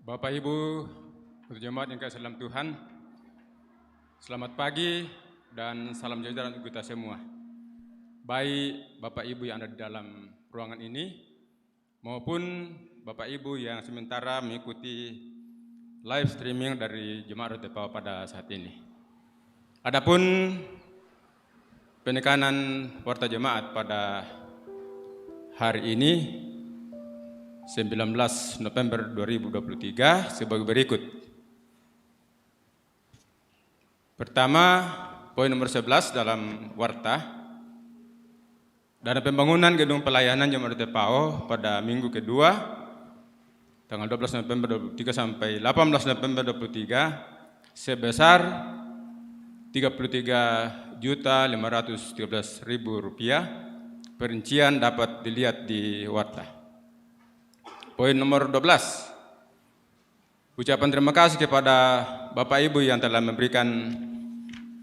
Bapak Ibu, jemaat yang kasih dalam Tuhan, selamat pagi dan salam sejahtera untuk kita semua. Baik Bapak Ibu yang ada di dalam ruangan ini, maupun Bapak Ibu yang sementara mengikuti live streaming dari Jemaat Rotepao pada saat ini. Adapun penekanan warta jemaat pada hari ini 19 November 2023 sebagai berikut. Pertama, poin nomor 11 dalam warta, dana pembangunan gedung pelayanan Jemaat Rotepao pada minggu kedua tanggal 12 November 2023 sampai 18 November 2023 sebesar Rp33.513.000. Perincian dapat dilihat di warta. Poin nomor 12. Ucapan terima kasih kepada Bapak Ibu yang telah memberikan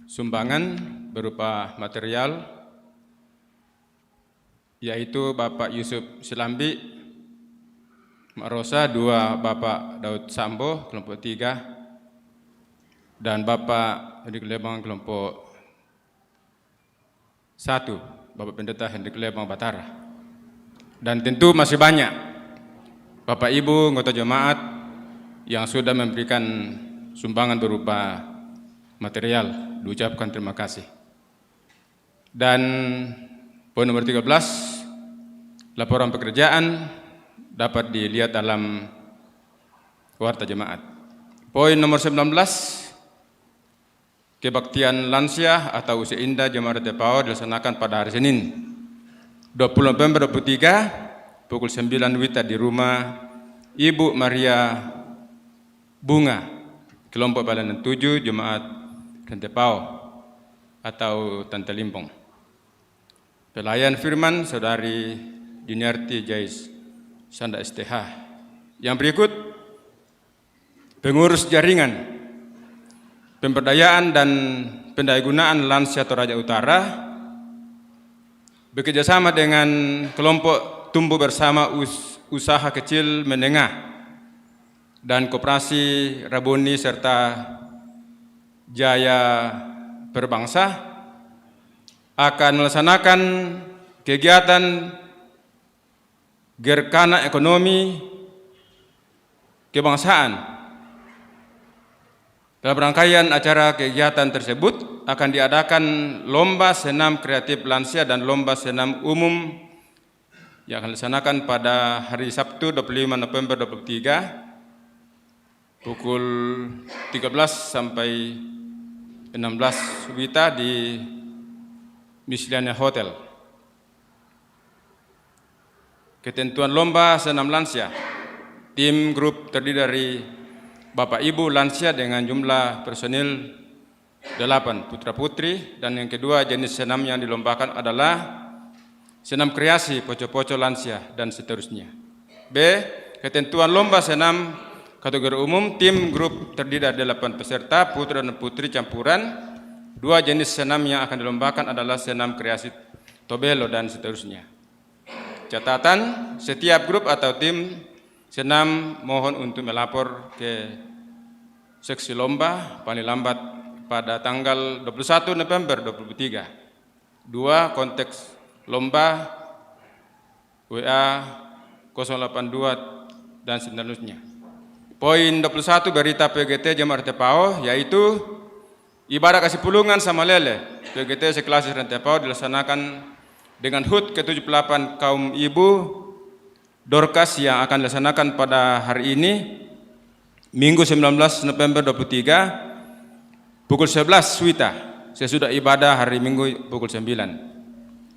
sumbangan berupa material, yaitu Bapak Yusuf Silambi, Mak Rosa, 2 Bapak Daud Sambo, kelompok 3, dan Bapak Hendrik Lebang, kelompok 1, Bapak Pendeta Hendrik Lebang Batara. Dan tentu masih banyak Bapak Ibu anggota jemaat yang sudah memberikan sumbangan berupa material, diucapkan terima kasih. Dan poin nomor 13, laporan pekerjaan dapat dilihat dalam warta jemaat. Poin nomor 19, kebaktian lansia atau usia indah Jemaat Rotepao dilaksanakan pada hari Senin 20 November 2023 pukul 9 WITA di rumah Ibu Maria Bunga, kelompok pelayanan 7 Jemaat Rotepao atau Tante Limpong. Pelayan firman Saudari Diniarti Jais Sanda STH. Yang berikut, pengurus jaringan pemberdayaan dan pendayagunaan lansia Toraja Utara bekerjasama dengan kelompok tumbuh bersama usaha kecil menengah dan koperasi Raboni serta Jaya Perbangsa akan melaksanakan kegiatan Gerkana Ekonomi Kebangsaan. Dalam rangkaian acara kegiatan tersebut akan diadakan lomba senam kreatif lansia dan lomba senam umum yang akan dilaksanakan pada hari Sabtu 25 November 2023 pukul 13 sampai 16 WITA di Misliana Hotel. Ketentuan lomba senam lansia. Tim grup terdiri dari Bapak Ibu lansia dengan jumlah personil 8 putra-putri, dan yang kedua jenis senam yang dilombakan adalah senam kreasi, poco-poco lansia, dan seterusnya. B. Ketentuan lomba senam kategori umum. Tim grup terdiri dari 8 peserta, putra dan putri campuran. 2 jenis senam yang akan dilombakan adalah senam kreasi, tobelo, dan seterusnya. Catatan, setiap grup atau tim senam mohon untuk melapor ke seksi lomba paling lambat pada tanggal 21 November 2023. 2. Konteks lomba WA 082 dan seterusnya. Poin 21 berita PGT Jemaat Rotepao, yaitu ibadah kasih pulungan sama lele PGT sekelas Rotepao dilaksanakan dengan HUT ke-78 kaum ibu Dorcas yang akan dilaksanakan pada hari ini Minggu 19 November 2023 pukul 11 WITA sesudah ibadah hari Minggu pukul 9.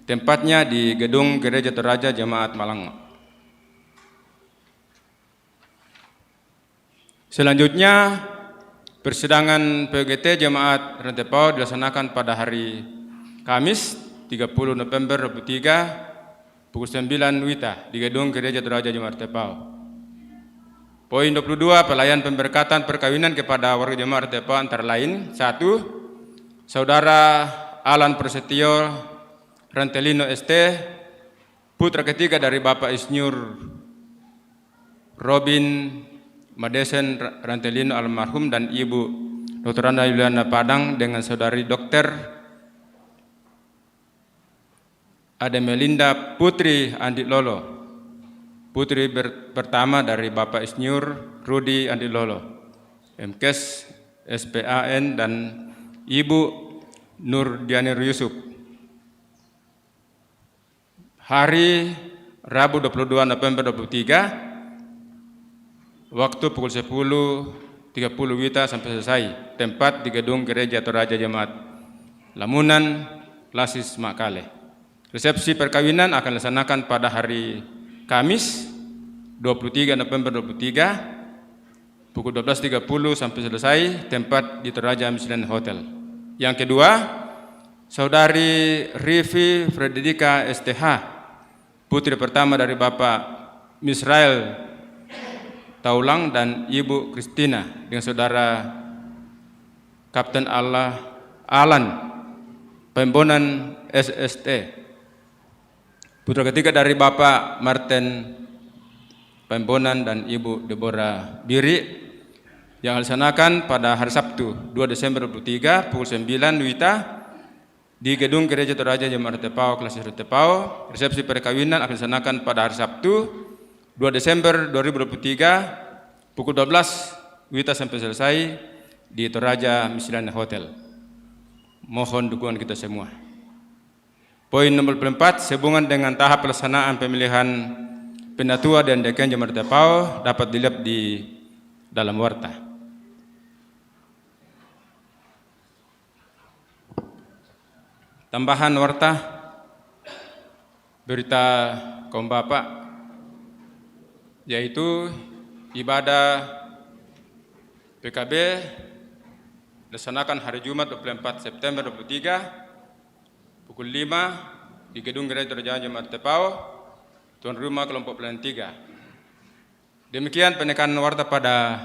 Tempatnya di gedung Gereja Toraja Jemaat Malang. Selanjutnya, persidangan PGT Jemaat Rotepao dilaksanakan pada hari Kamis 30 November 2023 pukul 9 WITA di gedung Gereja Toraja Jemaat Rotepao. Poin 22, pelayan pemberkatan perkawinan kepada warga Jemaat Rotepao antara lain: 1. Saudara Alan Prasetyo Rantelino ST, putra ketiga dari Bapak Insinyur Robin Madesen Rantelino almarhum dan Ibu Dr. Anda Yuliana Padang dengan Saudari Dr. Ademelinda Putri Andi Lolo, putri pertama dari Bapak Insinyur Rudi Andi Lolo, MKes SPAN, dan Ibu Nur Dianir Yusuf. Hari Rabu 22 November 23, waktu pukul 10.30 WITA sampai selesai. Tempat di gedung Gereja Toraja Jemaat Lamunan, Lasis Makale. Resepsi perkawinan akan dilaksanakan pada hari Kamis 23 November 23 pukul 12.30 sampai selesai. Tempat di Toraja Michelin Hotel. Yang kedua, Saudari Rivi Fredrika STH, putri pertama dari Bapak Misrael Taulang dan Ibu Kristina dengan Saudara Kapten Alan Pembonan SST. Putra ketiga dari Bapak Martin Pembonan dan Ibu Deborah Biri yang dilaksanakan pada hari Sabtu 2 Desember 23 pukul 9 WITA di gedung Gereja Toraja Jemaat Tepau, Kelas Tepau. Resepsi perkawinan akan dilaksanakan pada hari Sabtu 2 Desember 2023 pukul 12 WITA sampai selesai di Toraja Michelin Hotel. Mohon dukungan kita semua. Poin nomor 4, sehubungan dengan tahap pelaksanaan pemilihan Penatua dan Dekan Jemaat Tepau dapat dilihat di dalam warta. Tambahan warta berita kaum Bapak, yaitu ibadah PKB dilaksanakan hari Jumat 24 September 23 pukul 5 di gedung Gereja Toraja Jemaat Tepau, tuan rumah kelompok pelayanan 3. Demikian penekanan warta pada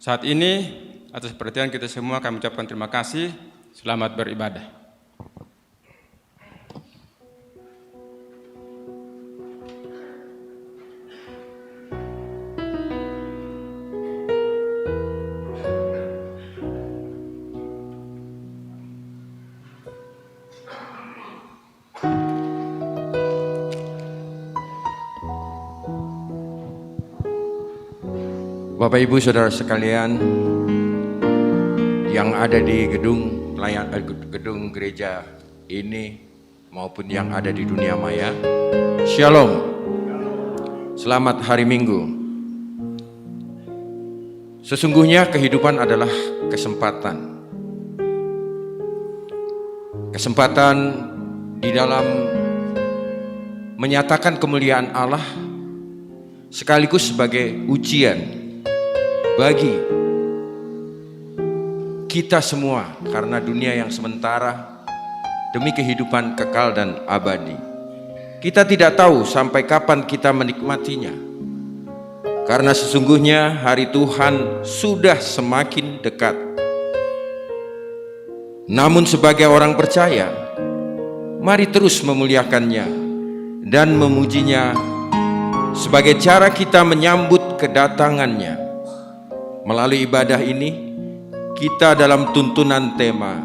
saat ini. Atas perhatian kita semua kami ucapkan terima kasih. Selamat beribadah. Bapak Ibu Saudara sekalian yang ada di gedung gereja ini maupun yang ada di dunia maya, Shalom. Selamat hari Minggu. Sesungguhnya kehidupan adalah kesempatan. Kesempatan di dalam menyatakan kemuliaan Allah sekaligus sebagai ujian bagi kita semua karena dunia yang sementara demi kehidupan kekal dan abadi. Kita tidak tahu sampai kapan kita menikmatinya, karena sesungguhnya hari Tuhan sudah semakin dekat. Namun sebagai orang percaya, mari terus memuliakannya dan memujinya sebagai cara kita menyambut kedatangannya. Melalui ibadah ini, kita dalam tuntunan tema,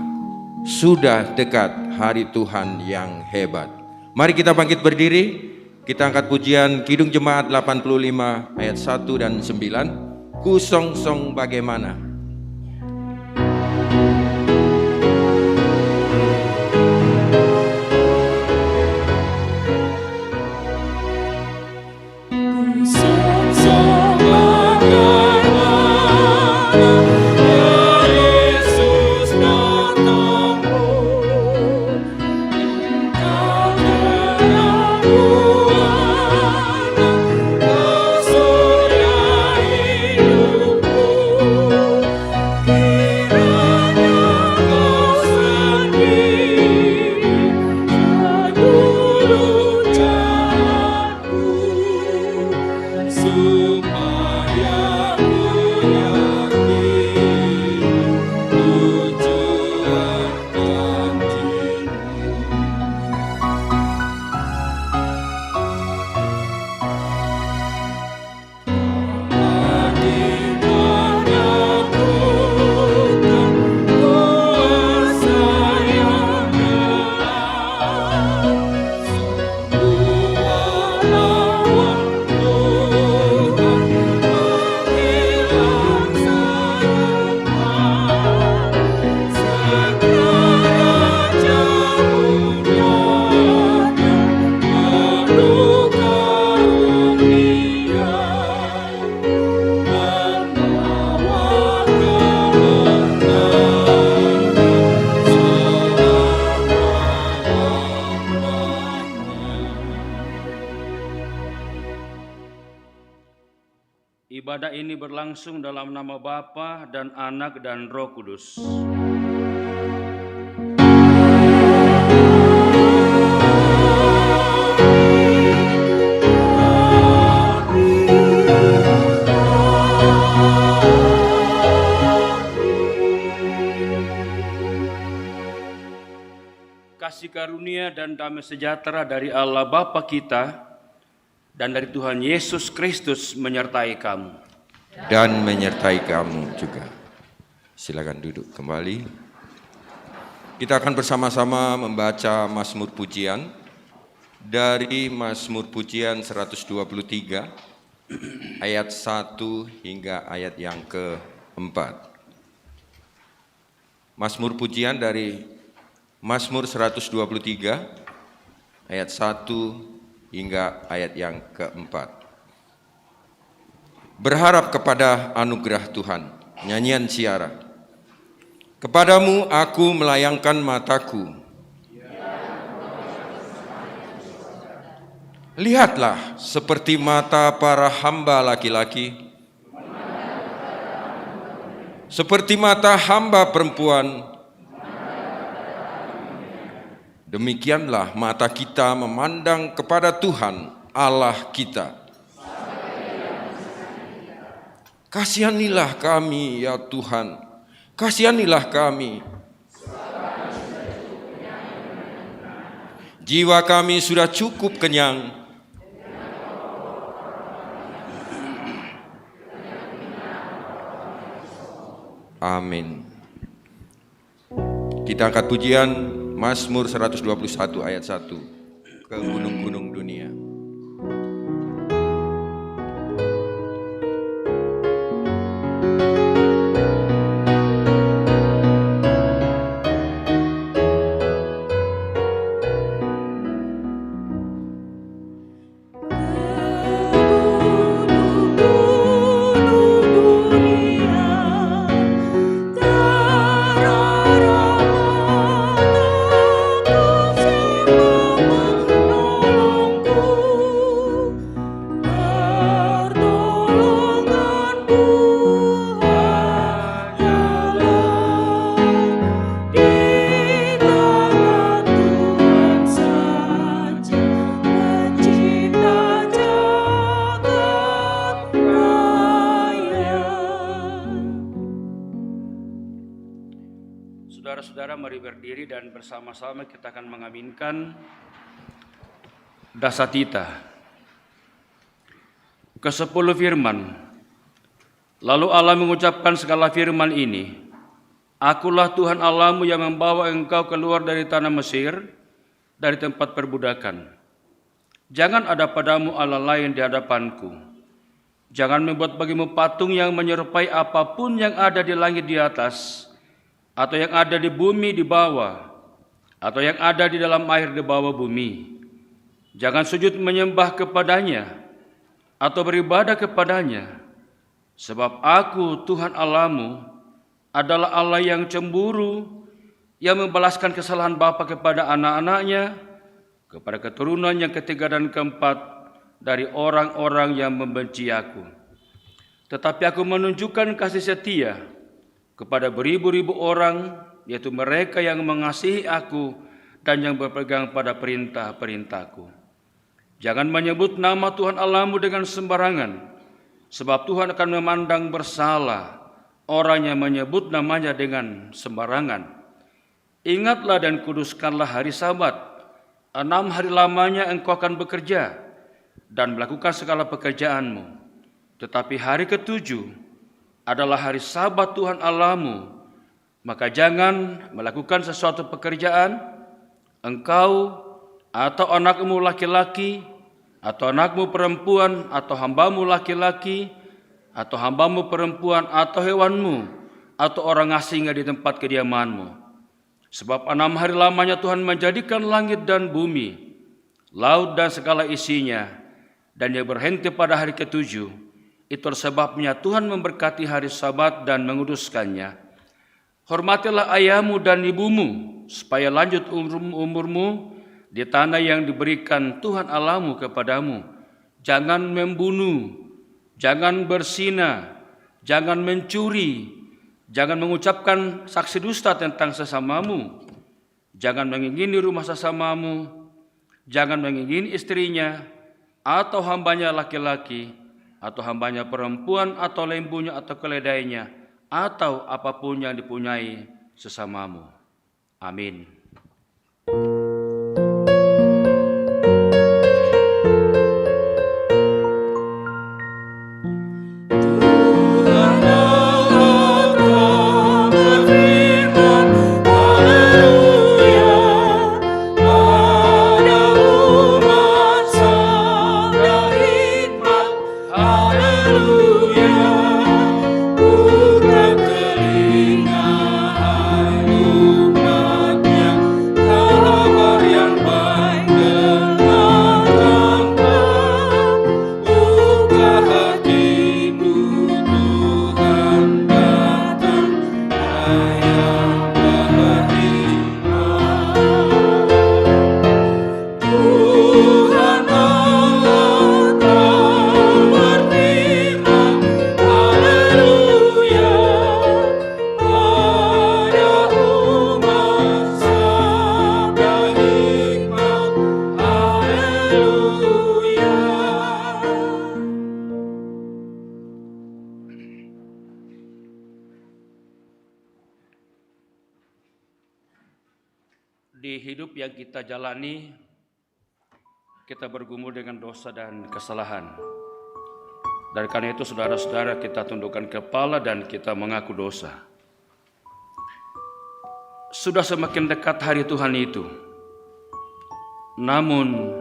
sudah dekat hari Tuhan yang hebat. Mari kita bangkit berdiri, kita angkat pujian Kidung Jemaat 85 ayat 1 dan 9. Ku song-song bagaimana. Ibadah ini berlangsung dalam nama Bapa dan Anak dan Roh Kudus. Kasih karunia dan damai sejahtera dari Allah Bapa kita dan dari Tuhan Yesus Kristus menyertai kamu. Dan menyertai kamu juga. Silakan duduk kembali. Kita akan bersama-sama membaca Mazmur Pujian dari Mazmur Pujian 123 ayat 1 hingga ayat yang keempat. Mazmur Pujian dari Mazmur 123 ayat 1 hingga ayat yang keempat. Berharap kepada anugerah Tuhan, nyanyian Ciara. Kepadamu aku melayangkan mataku. Lihatlah seperti mata para hamba laki-laki, seperti mata hamba perempuan. Demikianlah mata kita memandang kepada Tuhan Allah kita. Kasihanilah kami ya Tuhan, kasihanilah kami. Jiwa kami sudah cukup kenyang. Amin. Kita angkat pujian Mazmur 121 ayat 1 ke gunung-gunung dunia. Saudara-saudara, mari berdiri dan bersama-sama kita akan mengaminkan Dasatita. Ke-10 firman. Lalu Allah mengucapkan segala firman ini. Akulah Tuhan Allahmu yang membawa engkau keluar dari tanah Mesir, dari tempat perbudakan. Jangan ada padamu Allah lain di hadapanku. Jangan membuat bagimu patung yang menyerupai apapun yang ada di langit di atas, atau yang ada di bumi di bawah, atau yang ada di dalam air di bawah bumi. Jangan sujud menyembah kepadanya, atau beribadah kepadanya. Sebab aku, Tuhan Allahmu, adalah Allah yang cemburu, yang membalaskan kesalahan bapa kepada anak-anaknya, kepada keturunan yang ketiga dan keempat dari orang-orang yang membenci aku. Tetapi aku menunjukkan kasih setia kepada beribu-ribu orang, yaitu mereka yang mengasihi aku dan yang berpegang pada perintah-perintahku. Jangan menyebut nama Tuhan Allahmu dengan sembarangan, sebab Tuhan akan memandang bersalah orang yang menyebut namanya dengan sembarangan. Ingatlah dan kuduskanlah hari Sabat. 6 hari lamanya engkau akan bekerja dan melakukan segala pekerjaanmu. Tetapi hari ke-7 adalah hari Sabat Tuhan Allahmu, maka jangan melakukan sesuatu pekerjaan, engkau atau anakmu laki-laki, atau anakmu perempuan, atau hambamu laki-laki, atau hambamu perempuan, atau hewanmu, atau orang asing di tempat kediamanmu. Sebab 6 hari lamanya Tuhan menjadikan langit dan bumi, laut dan segala isinya, dan ia berhenti pada hari ke-7. Itulah sebabnya Tuhan memberkati hari Sabat dan menguduskannya. Hormatilah ayahmu dan ibumu, supaya lanjut umurmu di tanah yang diberikan Tuhan Allahmu kepadamu. Jangan membunuh, jangan berzina, jangan mencuri, jangan mengucapkan saksi dusta tentang sesamamu, jangan mengingini rumah sesamamu, jangan mengingini istrinya, atau hambanya laki-laki, atau hambanya perempuan, atau lembunya, atau keledainya, atau apapun yang dipunyai sesamamu. Amin. Di hidup yang kita jalani, kita bergumul dengan dosa dan kesalahan. Dan karena itu saudara-saudara, kita tundukkan kepala dan kita mengaku dosa. Sudah semakin dekat hari Tuhan itu, namun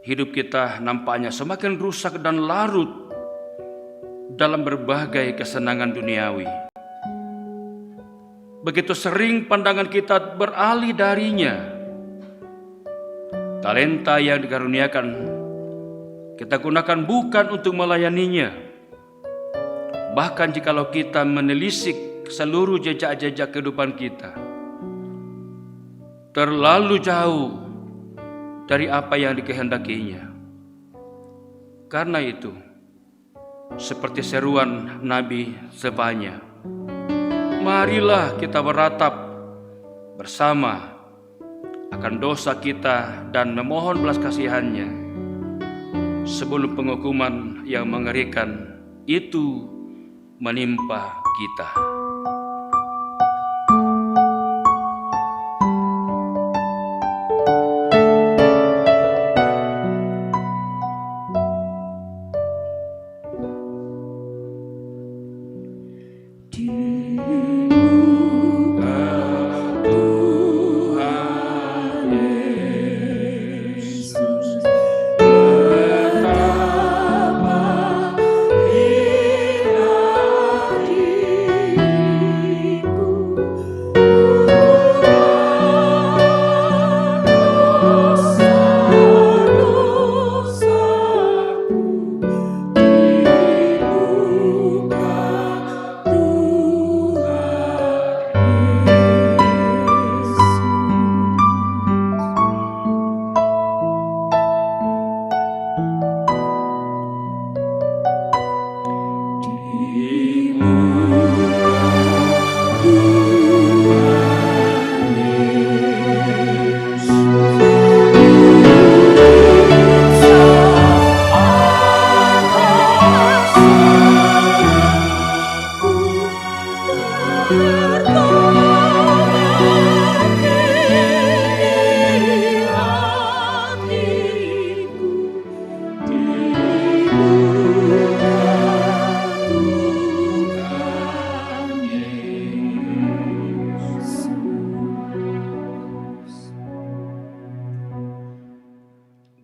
hidup kita nampaknya semakin rusak dan larut dalam berbagai kesenangan duniawi. Begitu sering pandangan kita beralih darinya. Talenta yang dikaruniakan kita gunakan bukan untuk melayaninya. Bahkan jikalau kita menelisik seluruh jejak-jejak kehidupan kita, terlalu jauh dari apa yang dikehendakinya. Karena itu, seperti seruan Nabi Zefanya, marilah kita beratap bersama akan dosa kita dan memohon belas kasihannya sebelum penghukuman yang mengerikan itu menimpa kita.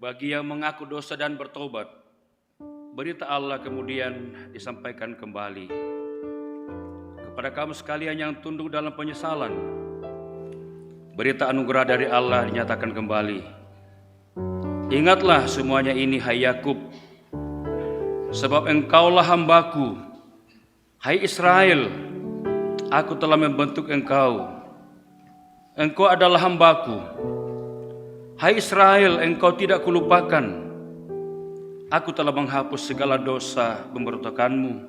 Bagi yang mengaku dosa dan bertobat, berita Allah kemudian disampaikan kembali. Kepada kamu sekalian yang tunduk dalam penyesalan, berita anugerah dari Allah dinyatakan kembali. Ingatlah semuanya ini, hai Yakub, sebab engkaulah hambaku. Hai Israel, aku telah membentuk engkau. Engkau adalah hambaku. Hai Israel, engkau tidak kulupakan. aku telah menghapus segala dosa pemberontakanmu,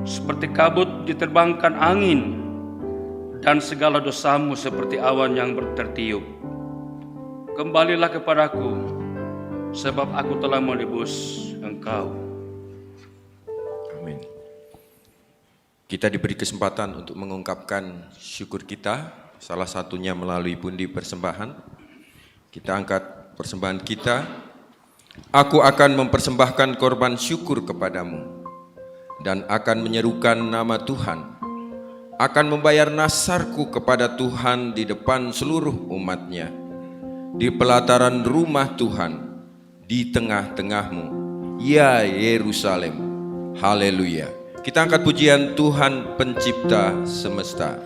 seperti kabut diterbangkan angin, dan segala dosamu seperti awan yang tertiup. Kembalilah kepadaku, sebab aku telah menebus engkau. Amin. Kita diberi kesempatan untuk mengungkapkan syukur kita, salah satunya melalui pundi persembahan. Kita angkat persembahan kita. Aku akan mempersembahkan korban syukur kepadamu dan akan menyerukan nama Tuhan, akan membayar nasarku kepada Tuhan di depan seluruh umatnya, di pelataran rumah Tuhan, di tengah-tengahmu, ya Yerusalem. Haleluya. Kita angkat pujian Tuhan pencipta semesta.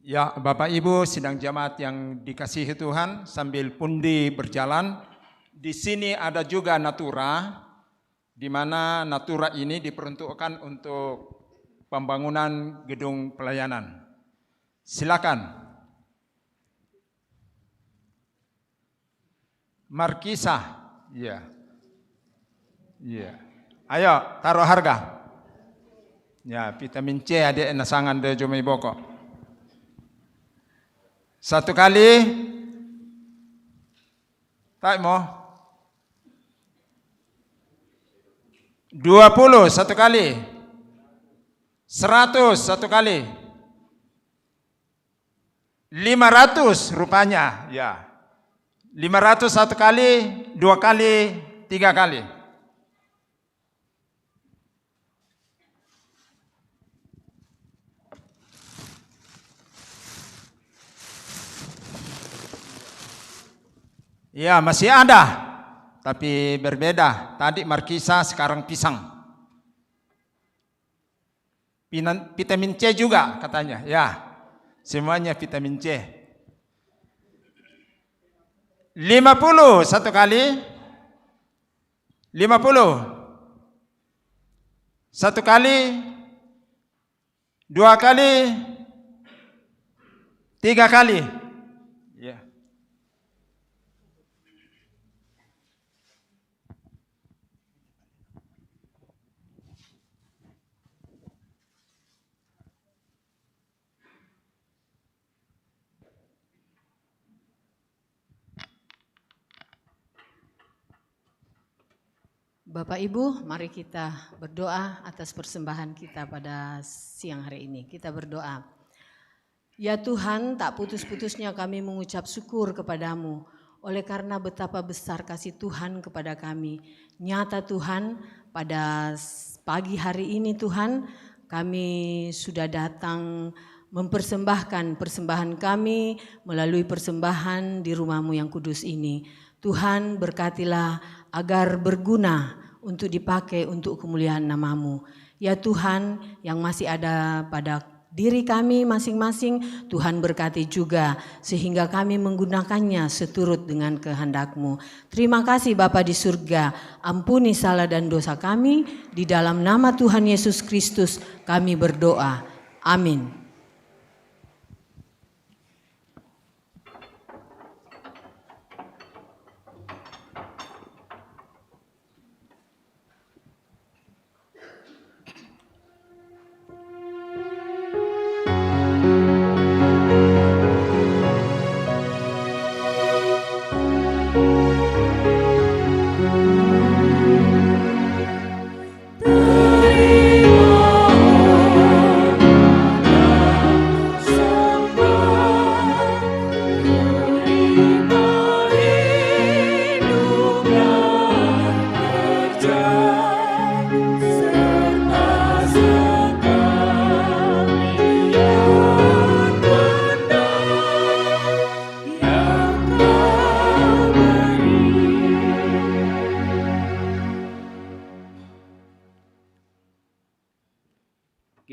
Ya, Bapak Ibu sidang jemaat yang dikasihi Tuhan, sambil pundi berjalan, di sini ada juga natura, di mana natura ini diperuntukkan untuk pembangunan gedung pelayanan. Silakan. Markisa, ya. Ya. Ayo, taruh harga. Ya, vitamin C ada nasangan de jomai boko. Satu kali, tak mau. 20 satu kali, 100 satu kali, 500 rupanya, ya. 500 satu kali, 2 kali, 3 kali. Ya, masih ada, tapi berbeda. Tadi markisa, sekarang pisang. Vitamin C juga katanya. Ya, semuanya vitamin C. 50 satu kali. 50. Satu kali. 2 kali. 3 kali. Ya. Bapak Ibu, mari kita berdoa atas persembahan kita pada siang hari ini. Kita berdoa. Ya Tuhan, tak putus-putusnya kami mengucap syukur kepadamu oleh karena betapa besar kasih Tuhan kepada kami. Nyata Tuhan, pada pagi hari ini Tuhan, kami sudah datang mempersembahkan persembahan kami melalui persembahan di rumah-Mu yang kudus ini. Tuhan, berkatilah agar berguna untuk dipakai untuk kemuliaan nama-Mu. Ya Tuhan, yang masih ada pada diri kami masing-masing, Tuhan berkati juga sehingga kami menggunakannya seturut dengan kehendak-Mu. Terima kasih Bapa di surga, ampuni salah dan dosa kami, di dalam nama Tuhan Yesus Kristus kami berdoa. Amin.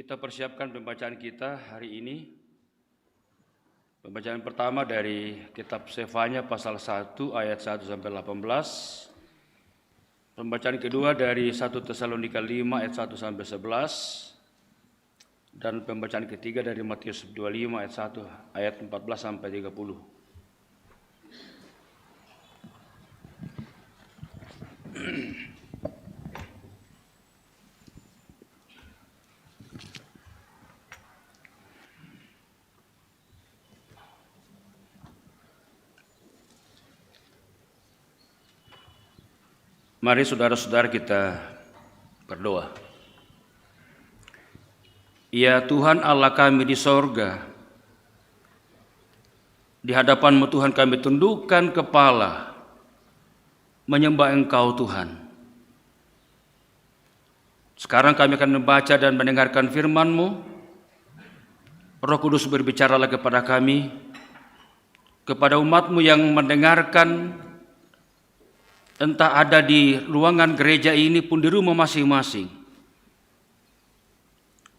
Kita persiapkan pembacaan kita hari ini. Pembacaan pertama dari kitab Sefanya pasal 1 ayat 1 sampai 18. Pembacaan kedua dari 1 Tesalonika 5 ayat 1 sampai 11. Dan pembacaan ketiga dari Matius 25 ayat 1 ayat 14 sampai 30. Mari saudara-saudara kita berdoa. Ya Tuhan Allah kami di sorga, di hadapan-Mu Tuhan kami tundukkan kepala, menyembah Engkau Tuhan. Sekarang kami akan membaca dan mendengarkan firman-Mu. Roh Kudus berbicaralah kepada kami, kepada umat-Mu yang mendengarkan, entah ada di ruangan gereja ini pun di rumah masing-masing.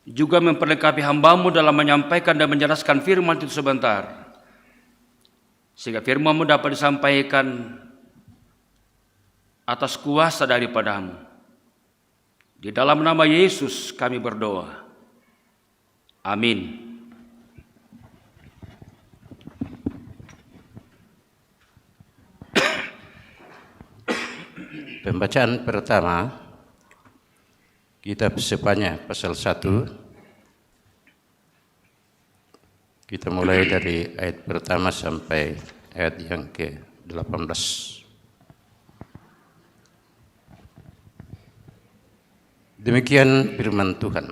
Juga memperlengkapi hamba-Mu dalam menyampaikan dan menjelaskan firman itu sebentar. Sehingga firman-Mu dapat disampaikan atas kuasa daripada-Mu. Di dalam nama Yesus kami berdoa. Amin. Pembacaan pertama, kitab Sefanya pasal 1. Kita mulai dari ayat pertama sampai ayat yang ke-18. Demikian firman Tuhan.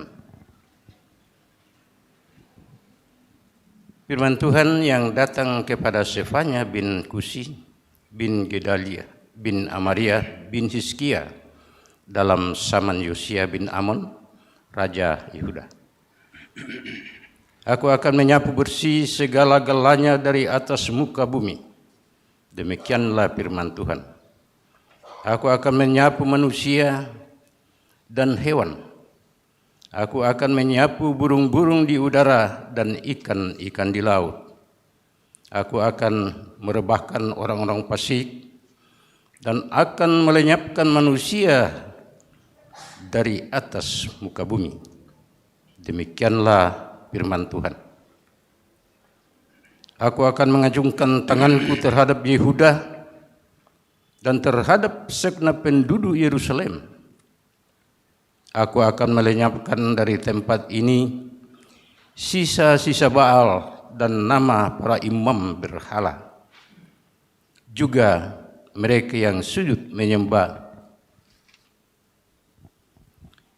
Firman Tuhan yang datang kepada Sefanya bin Kusi bin Gedalia bin Amaria bin Hizkia dalam zaman Yosia bin Amon, Raja Yehuda. Aku akan menyapu bersih segala-galanya dari atas muka bumi, Demikianlah firman Tuhan. Aku akan menyapu manusia dan hewan. Aku akan menyapu burung-burung di udara dan ikan-ikan di laut. Aku akan merebahkan orang-orang fasik dan akan melenyapkan manusia dari atas muka bumi. Demikianlah firman Tuhan. Aku akan mengajungkan tanganku terhadap Yehuda dan terhadap segenap penduduk Yerusalem. Aku akan melenyapkan dari tempat ini sisa-sisa Baal dan nama para imam berhala, juga mereka yang sujud menyembah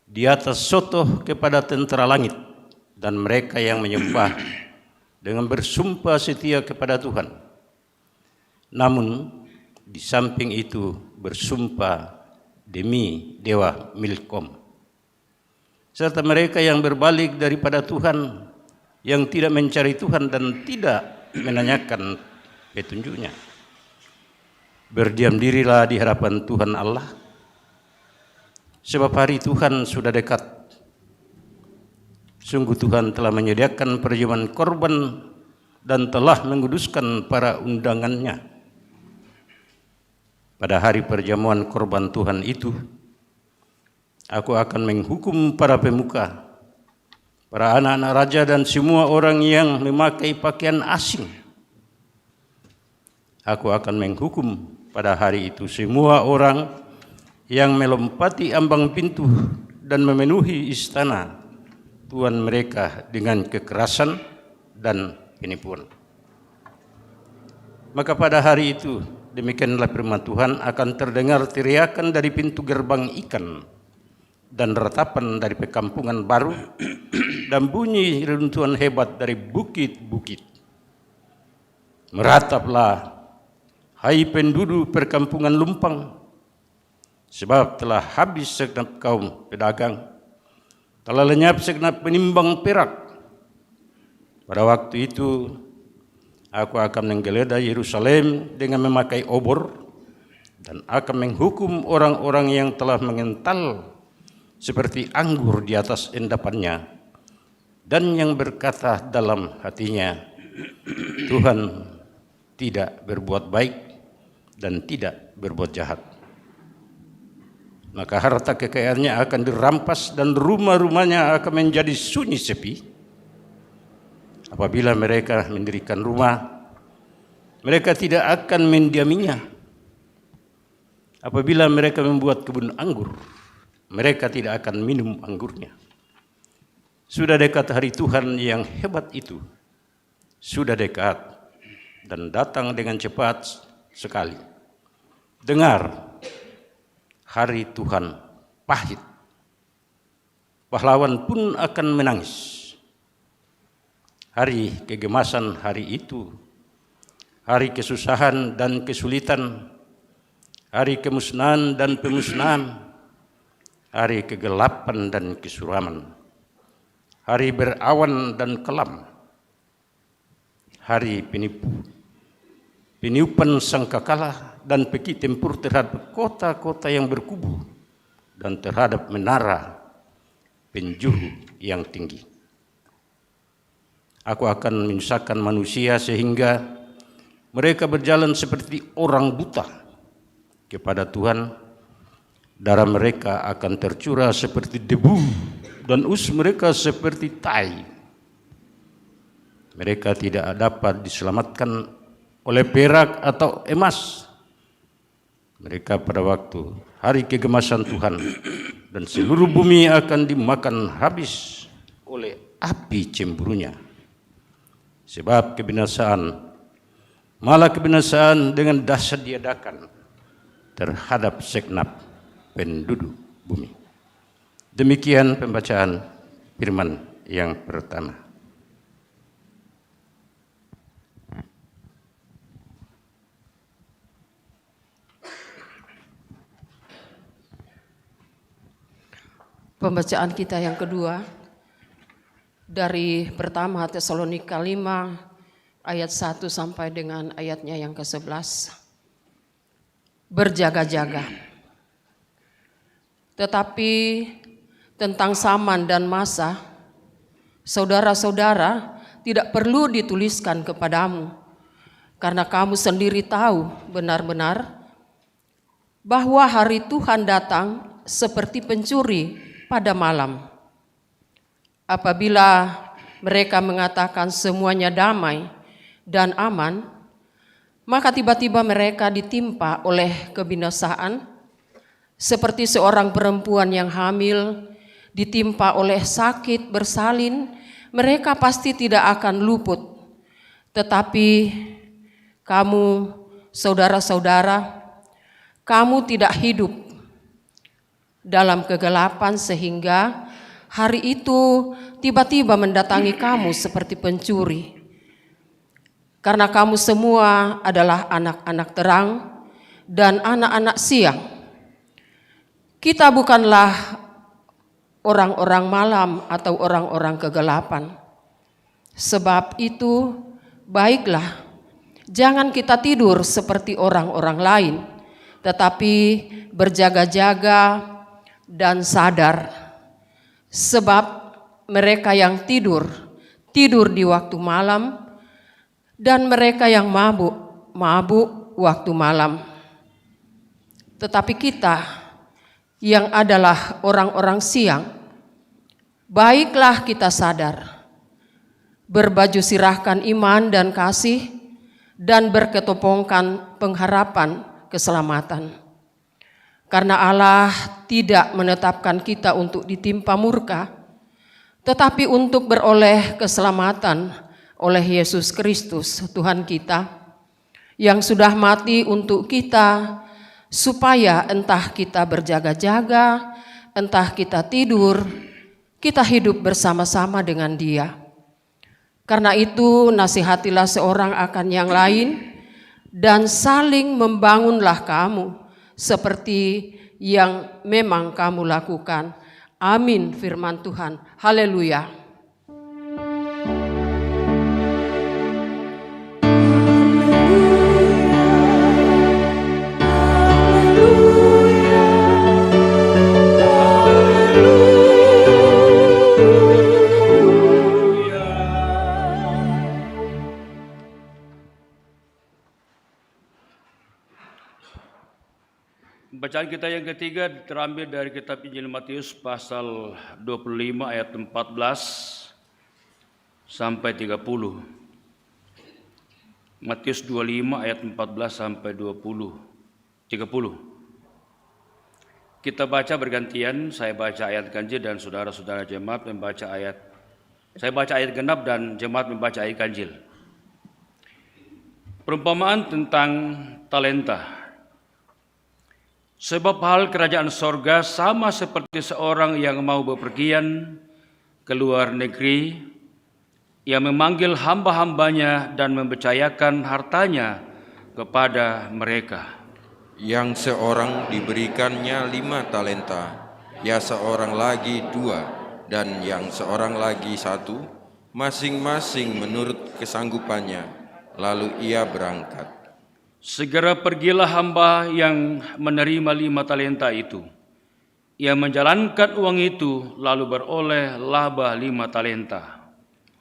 di atas sotoh kepada tentara langit, dan mereka yang menyembah dengan bersumpah setia kepada Tuhan. Namun di samping itu bersumpah demi dewa Milkom, serta mereka yang berbalik daripada Tuhan, yang tidak mencari Tuhan dan tidak menanyakan petunjuknya. Berdiam dirilah di hadapan Tuhan Allah, sebab hari Tuhan sudah dekat. Sungguh Tuhan telah menyediakan perjamuan korban dan telah menguduskan para undangannya. Pada hari perjamuan korban Tuhan itu, aku akan menghukum para pemuka, para anak-anak raja dan semua orang yang memakai pakaian asing. Aku akan menghukum pada hari itu semua orang yang melompati ambang pintu dan memenuhi istana tuan mereka dengan kekerasan dan penipuan. Maka pada hari itu, demikianlah firman Tuhan, akan terdengar teriakan dari pintu gerbang ikan dan ratapan dari perkampungan baru dan bunyi reruntuhan hebat dari bukit-bukit. Merataplah, hai penduduk perkampungan lumpang, sebab telah habis segenap kaum pedagang, telah lenyap segenap penimbang perak. Pada waktu itu aku akan menggeledah Yerusalem dengan memakai obor dan akan menghukum orang-orang yang telah mengental seperti anggur di atas endapannya, dan yang berkata dalam hatinya, Tuhan tidak berbuat baik dan tidak berbuat jahat. Maka harta kekayaannya akan dirampas dan rumah-rumahnya akan menjadi sunyi sepi. Apabila mereka mendirikan rumah, mereka tidak akan mendiaminya. Apabila mereka membuat kebun anggur, mereka tidak akan minum anggurnya. Sudah dekat hari Tuhan yang hebat itu. Sudah dekat dan datang dengan cepat sekali. Dengar, hari Tuhan pahit. Pahlawan pun akan menangis. Hari kegemasan hari itu, hari kesusahan dan kesulitan, hari kemusnahan dan pemusnahan, hari kegelapan dan kesuraman, hari berawan dan kelam, hari peniupan sangkakala dan peki tempur terhadap kota-kota yang berkubu dan terhadap menara penjuru yang tinggi. Aku akan menyusahkan manusia sehingga mereka berjalan seperti orang buta kepada Tuhan. Darah mereka akan tercurah seperti debu dan us mereka seperti tai. Mereka tidak dapat diselamatkan oleh perak atau emas. Mereka pada waktu hari kegemasan Tuhan dan seluruh bumi akan dimakan habis oleh api cemburunya. Sebab malah kebinasaan dengan dahsyat diadakan terhadap segenap penduduk bumi. Demikian pembacaan firman yang pertama. Pembacaan kita yang kedua dari pertama Tesalonika 5 ayat 1 sampai dengan ayatnya yang ke-11. berjaga-jaga. Tetapi tentang zaman dan masa, saudara-saudara tidak perlu dituliskan kepadamu, karena kamu sendiri tahu benar-benar bahwa hari Tuhan datang seperti pencuri pada malam. Apabila mereka mengatakan semuanya damai dan aman, maka tiba-tiba mereka ditimpa oleh kebinasaan, seperti seorang perempuan yang hamil ditimpa oleh sakit bersalin. Mereka pasti tidak akan luput. Tetapi kamu, saudara-saudara, kamu tidak hidup dalam kegelapan sehingga hari itu tiba-tiba mendatangi kamu seperti pencuri. Karena kamu semua adalah anak-anak terang dan anak-anak siang. Kita bukanlah orang-orang malam atau orang-orang kegelapan. Sebab itu, baiklah, jangan kita tidur seperti orang-orang lain, tetapi berjaga-jaga dan sadar. Sebab mereka yang tidur di waktu malam, dan mereka yang mabuk waktu malam. Tetapi kita yang adalah orang-orang siang, baiklah kita sadar, berbaju sirahkan iman dan kasih, dan berketopongkan pengharapan keselamatan. Karena Allah tidak menetapkan kita untuk ditimpa murka, tetapi untuk beroleh keselamatan oleh Yesus Kristus Tuhan kita, yang sudah mati untuk kita, supaya entah kita berjaga-jaga, entah kita tidur, kita hidup bersama-sama dengan Dia. Karena itu nasihatilah seorang akan yang lain, dan saling membangunlah kamu, seperti yang memang kamu lakukan. Amin firman Tuhan. Haleluya. Bacaan kita yang ketiga terambil dari kitab Injil Matius pasal 25 ayat 14 sampai 30. Matius 25 ayat 14 sampai 30. Kita baca bergantian, saya baca ayat ganjil dan saudara-saudara jemaat membaca ayat. Saya baca ayat genap dan jemaat membaca ayat ganjil. Perumpamaan tentang talenta. Sebab hal kerajaan sorga sama seperti seorang yang mau bepergian ke luar negeri, yang memanggil hamba-hambanya dan mempercayakan hartanya kepada mereka. Yang seorang diberikannya 5 talenta, ya seorang lagi 2, dan yang seorang lagi 1, masing-masing menurut kesanggupannya, lalu ia berangkat. Segera pergilah hamba yang menerima 5 talenta itu. Ia menjalankan uang itu lalu beroleh laba 5 talenta.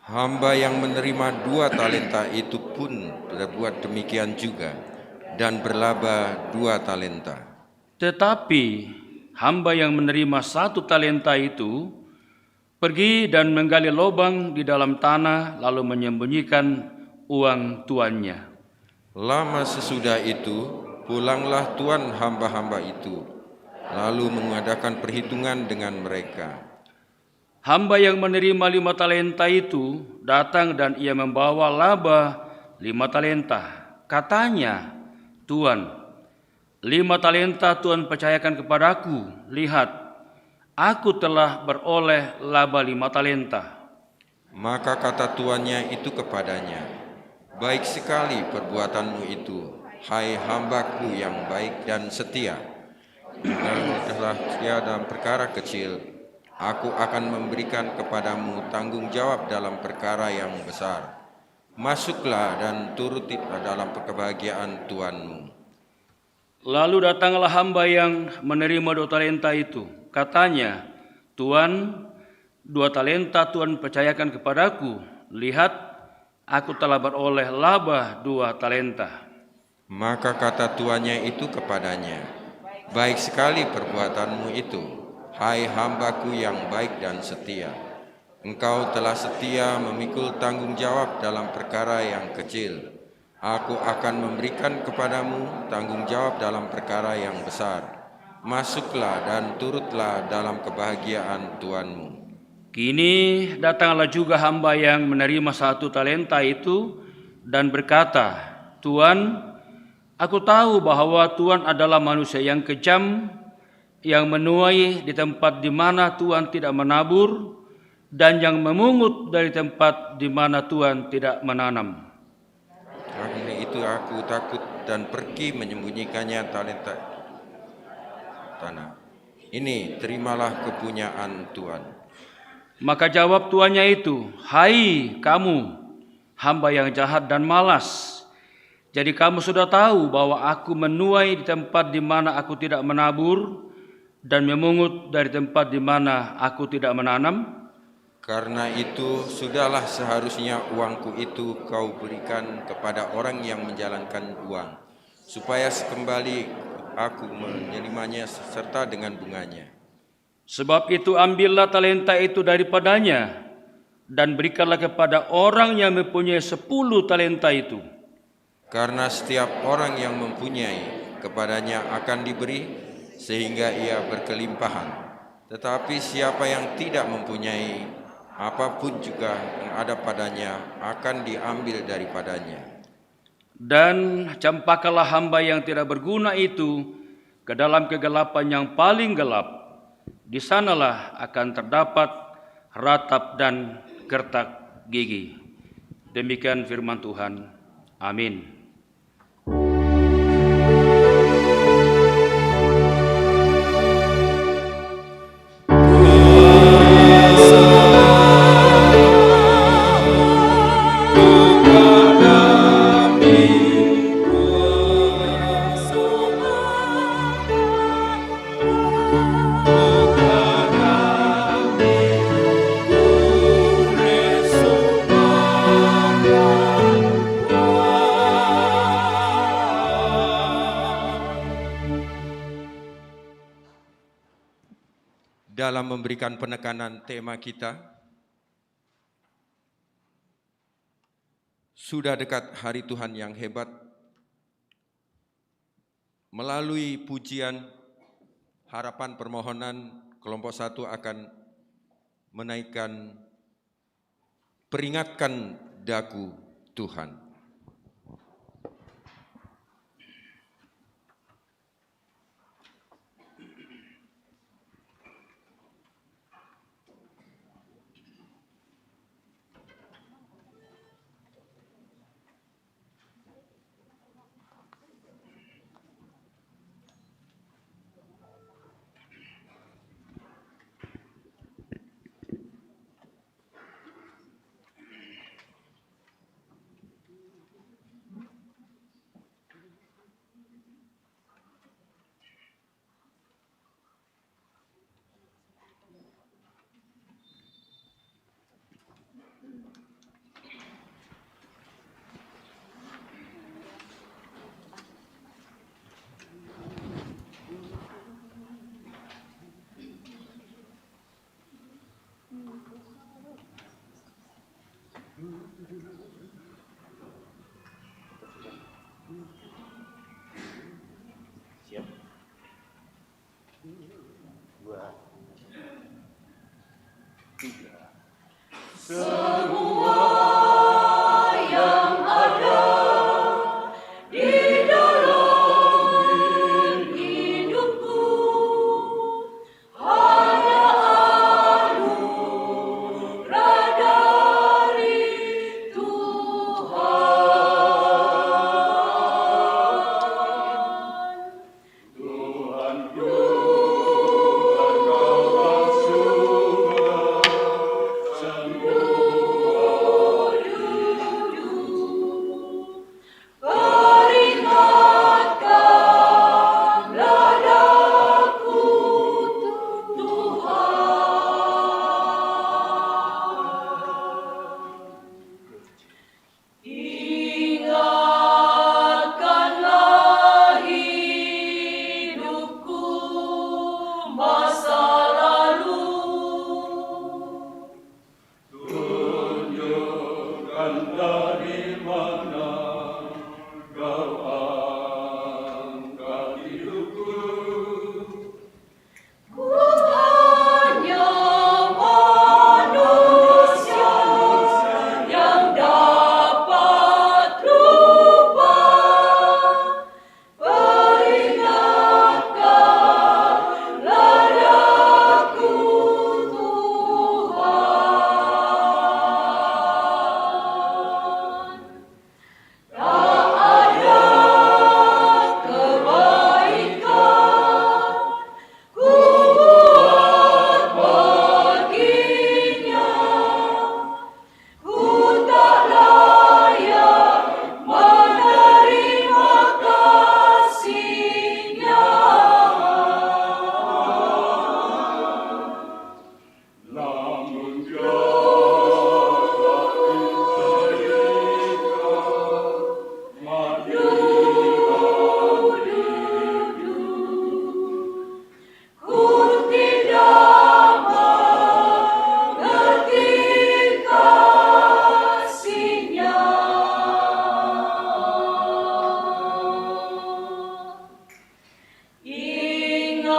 Hamba yang menerima 2 talenta itu pun berbuat demikian juga, dan berlaba 2 talenta. Tetapi hamba yang menerima 1 talenta itu pergi dan menggali lubang di dalam tanah lalu menyembunyikan uang tuannya. Lama sesudah itu, pulanglah tuan hamba-hamba itu, lalu mengadakan perhitungan dengan mereka. Hamba yang menerima 5 talenta itu datang dan ia membawa laba 5 talenta. Katanya, Tuan, 5 talenta Tuhan percayakan kepadaku. Lihat, aku telah beroleh laba 5 talenta. Maka kata tuannya itu kepadanya, baik sekali perbuatanmu itu, hai hambaku yang baik dan setia. Dan telah setia dalam perkara kecil, aku akan memberikan kepadamu tanggung jawab dalam perkara yang besar. Masuklah dan turutilah dalam kebahagiaan Tuanmu. Lalu datanglah hamba yang menerima 2 talenta itu. Katanya, Tuan, 2 talenta Tuhan percayakan kepadaku. Lihat, aku telah beroleh laba 2 talenta. Maka kata tuannya itu kepadanya, baik sekali perbuatanmu itu, hai hambaku yang baik dan setia. Engkau telah setia memikul tanggung jawab dalam perkara yang kecil. Aku akan memberikan kepadamu tanggung jawab dalam perkara yang besar. Masuklah dan turutlah dalam kebahagiaan Tuanmu. Kini datanglah juga hamba yang menerima 1 talenta itu dan berkata, Tuan, aku tahu bahwa Tuhan adalah manusia yang kejam, yang menuai di tempat di mana Tuhan tidak menabur, dan yang memungut dari tempat di mana Tuhan tidak menanam. Karena itu aku takut dan pergi menyembunyikannya talenta tanah. Ini terimalah kepunyaan Tuhan. Maka jawab tuannya itu, hai kamu, hamba yang jahat dan malas. Jadi kamu sudah tahu bahwa aku menuai di tempat di mana aku tidak menabur dan memungut dari tempat di mana aku tidak menanam. Karena itu sudahlah seharusnya uangku itu kau berikan kepada orang yang menjalankan uang, supaya sekembali aku menerimanya serta dengan bunganya. Sebab itu ambillah talenta itu daripadanya dan berikanlah kepada orang yang mempunyai 10 talenta itu. Karena setiap orang yang mempunyai kepadanya akan diberi sehingga ia berkelimpahan. Tetapi siapa yang tidak mempunyai, apapun juga yang ada padanya akan diambil daripadanya. Dan campakkanlah hamba yang tidak berguna itu ke dalam kegelapan yang paling gelap. Di sanalah akan terdapat ratap dan gertak gigi. Demikian firman Tuhan. Amin. Dalam memberikan penekanan tema kita, sudah dekat hari Tuhan yang hebat. Melalui pujian, harapan permohonan, kelompok 1 akan menaikkan peringatkan daku Tuhan. Tuhan, Ingatkanlah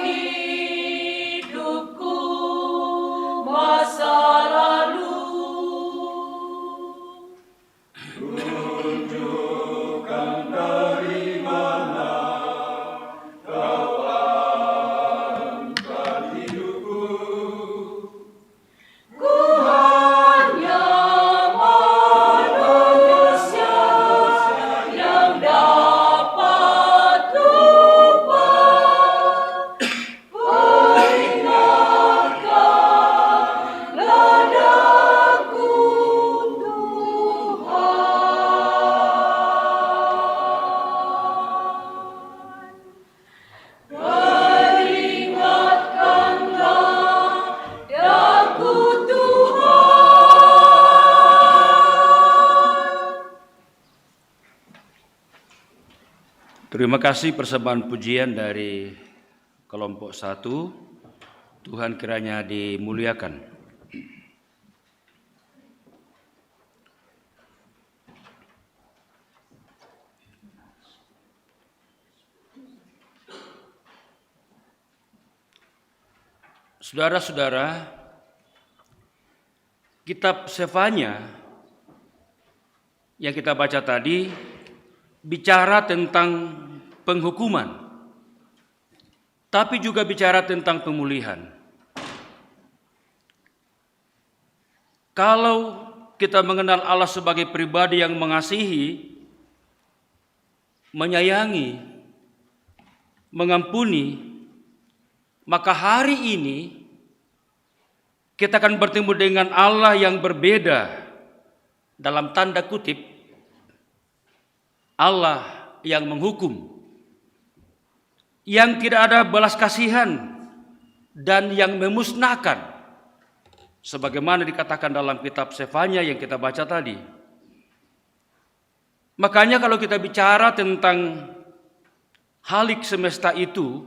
hidupku masa lalu. Ku hanya manusia yang dapat lupa. Peringatkanlah daku Tuhan. Peringatkanlah daku Terima kasih persembahan pujian dari kelompok 1. Tuhan kiranya dimuliakan. Saudara-saudara, kitab Sefanya yang kita baca tadi bicara tentang penghukuman, tapi juga bicara tentang pemulihan. Kalau kita mengenal Allah sebagai pribadi yang mengasihi, menyayangi, mengampuni, maka hari ini kita akan bertemu dengan Allah yang berbeda, dalam tanda kutip, Allah yang menghukum, yang tidak ada belas kasihan dan yang memusnahkan, sebagaimana dikatakan dalam kitab Sefanya yang kita baca tadi. Makanya kalau kita bicara tentang halik semesta itu,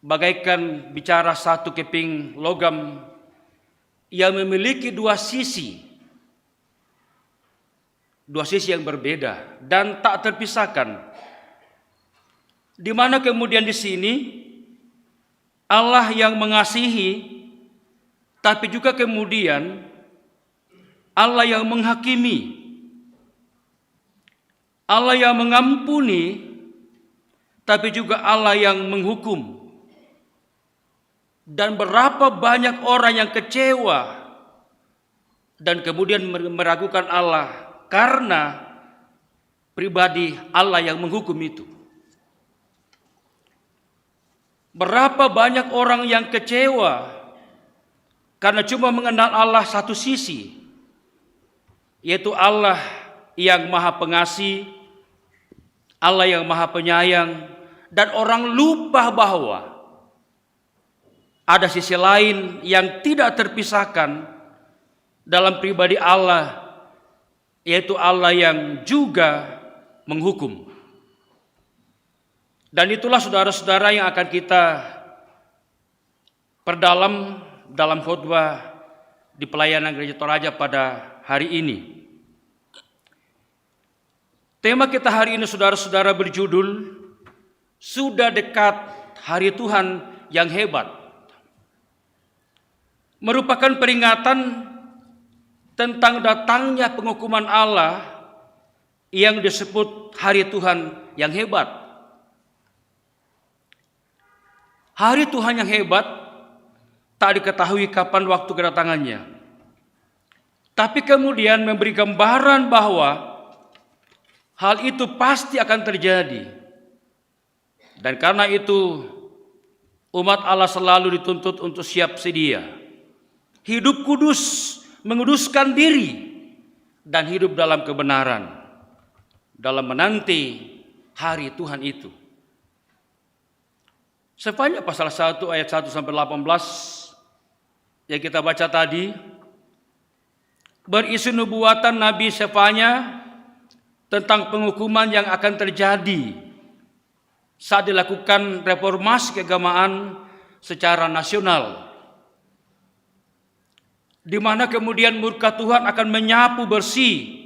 bagaikan bicara satu keping logam yang memiliki dua sisi yang berbeda dan tak terpisahkan. Di mana kemudian di sini Allah yang mengasihi, tapi juga kemudian Allah yang menghakimi, Allah yang mengampuni, tapi juga Allah yang menghukum. Dan berapa banyak orang yang kecewa dan kemudian meragukan Allah karena pribadi Allah yang menghukum itu. Berapa banyak orang yang kecewa karena cuma mengenal Allah satu sisi, yaitu Allah yang Maha Pengasih, Allah yang Maha Penyayang, dan orang lupa bahwa ada sisi lain yang tidak terpisahkan dalam pribadi Allah, yaitu Allah yang juga menghukum. Dan itulah saudara-saudara yang akan kita perdalam dalam khotbah di pelayanan Gereja Toraja pada hari ini. Tema kita hari ini saudara-saudara berjudul Sudah Dekat Hari Tuhan yang Hebat. Merupakan peringatan tentang datangnya penghukuman Allah yang disebut Hari Tuhan yang Hebat. Hari Tuhan yang hebat tak diketahui kapan waktu kedatangannya. Tapi kemudian memberi gambaran bahwa hal itu pasti akan terjadi. Dan karena itu umat Allah selalu dituntut untuk siap sedia. Hidup kudus, menguduskan diri, dan hidup dalam kebenaran dalam menanti hari Tuhan itu. Sefanya pasal 1 ayat 1 sampai 18 yang kita baca tadi berisi nubuatan Nabi Sefanya tentang penghukuman yang akan terjadi saat dilakukan reformasi keagamaan secara nasional, di mana kemudian murka Tuhan akan menyapu bersih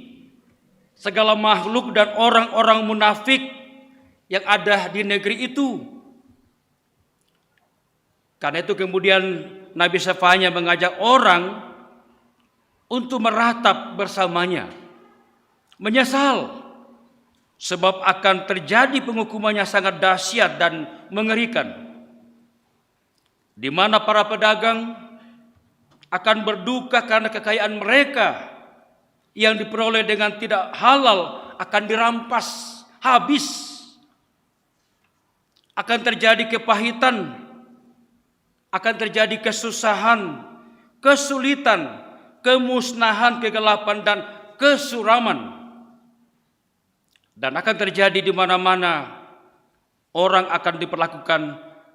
segala makhluk dan orang-orang munafik yang ada di negeri itu. Karena itu kemudian Nabi Sefanya mengajak orang untuk meratap bersamanya, menyesal, sebab akan terjadi penghukumannya sangat dahsyat dan mengerikan, di mana para pedagang akan berduka karena kekayaan mereka yang diperoleh dengan tidak halal akan dirampas habis. Akan terjadi kepahitan, akan terjadi kesusahan, kesulitan, kemusnahan, kegelapan, dan kesuraman. Dan akan terjadi di mana-mana orang akan diperlakukan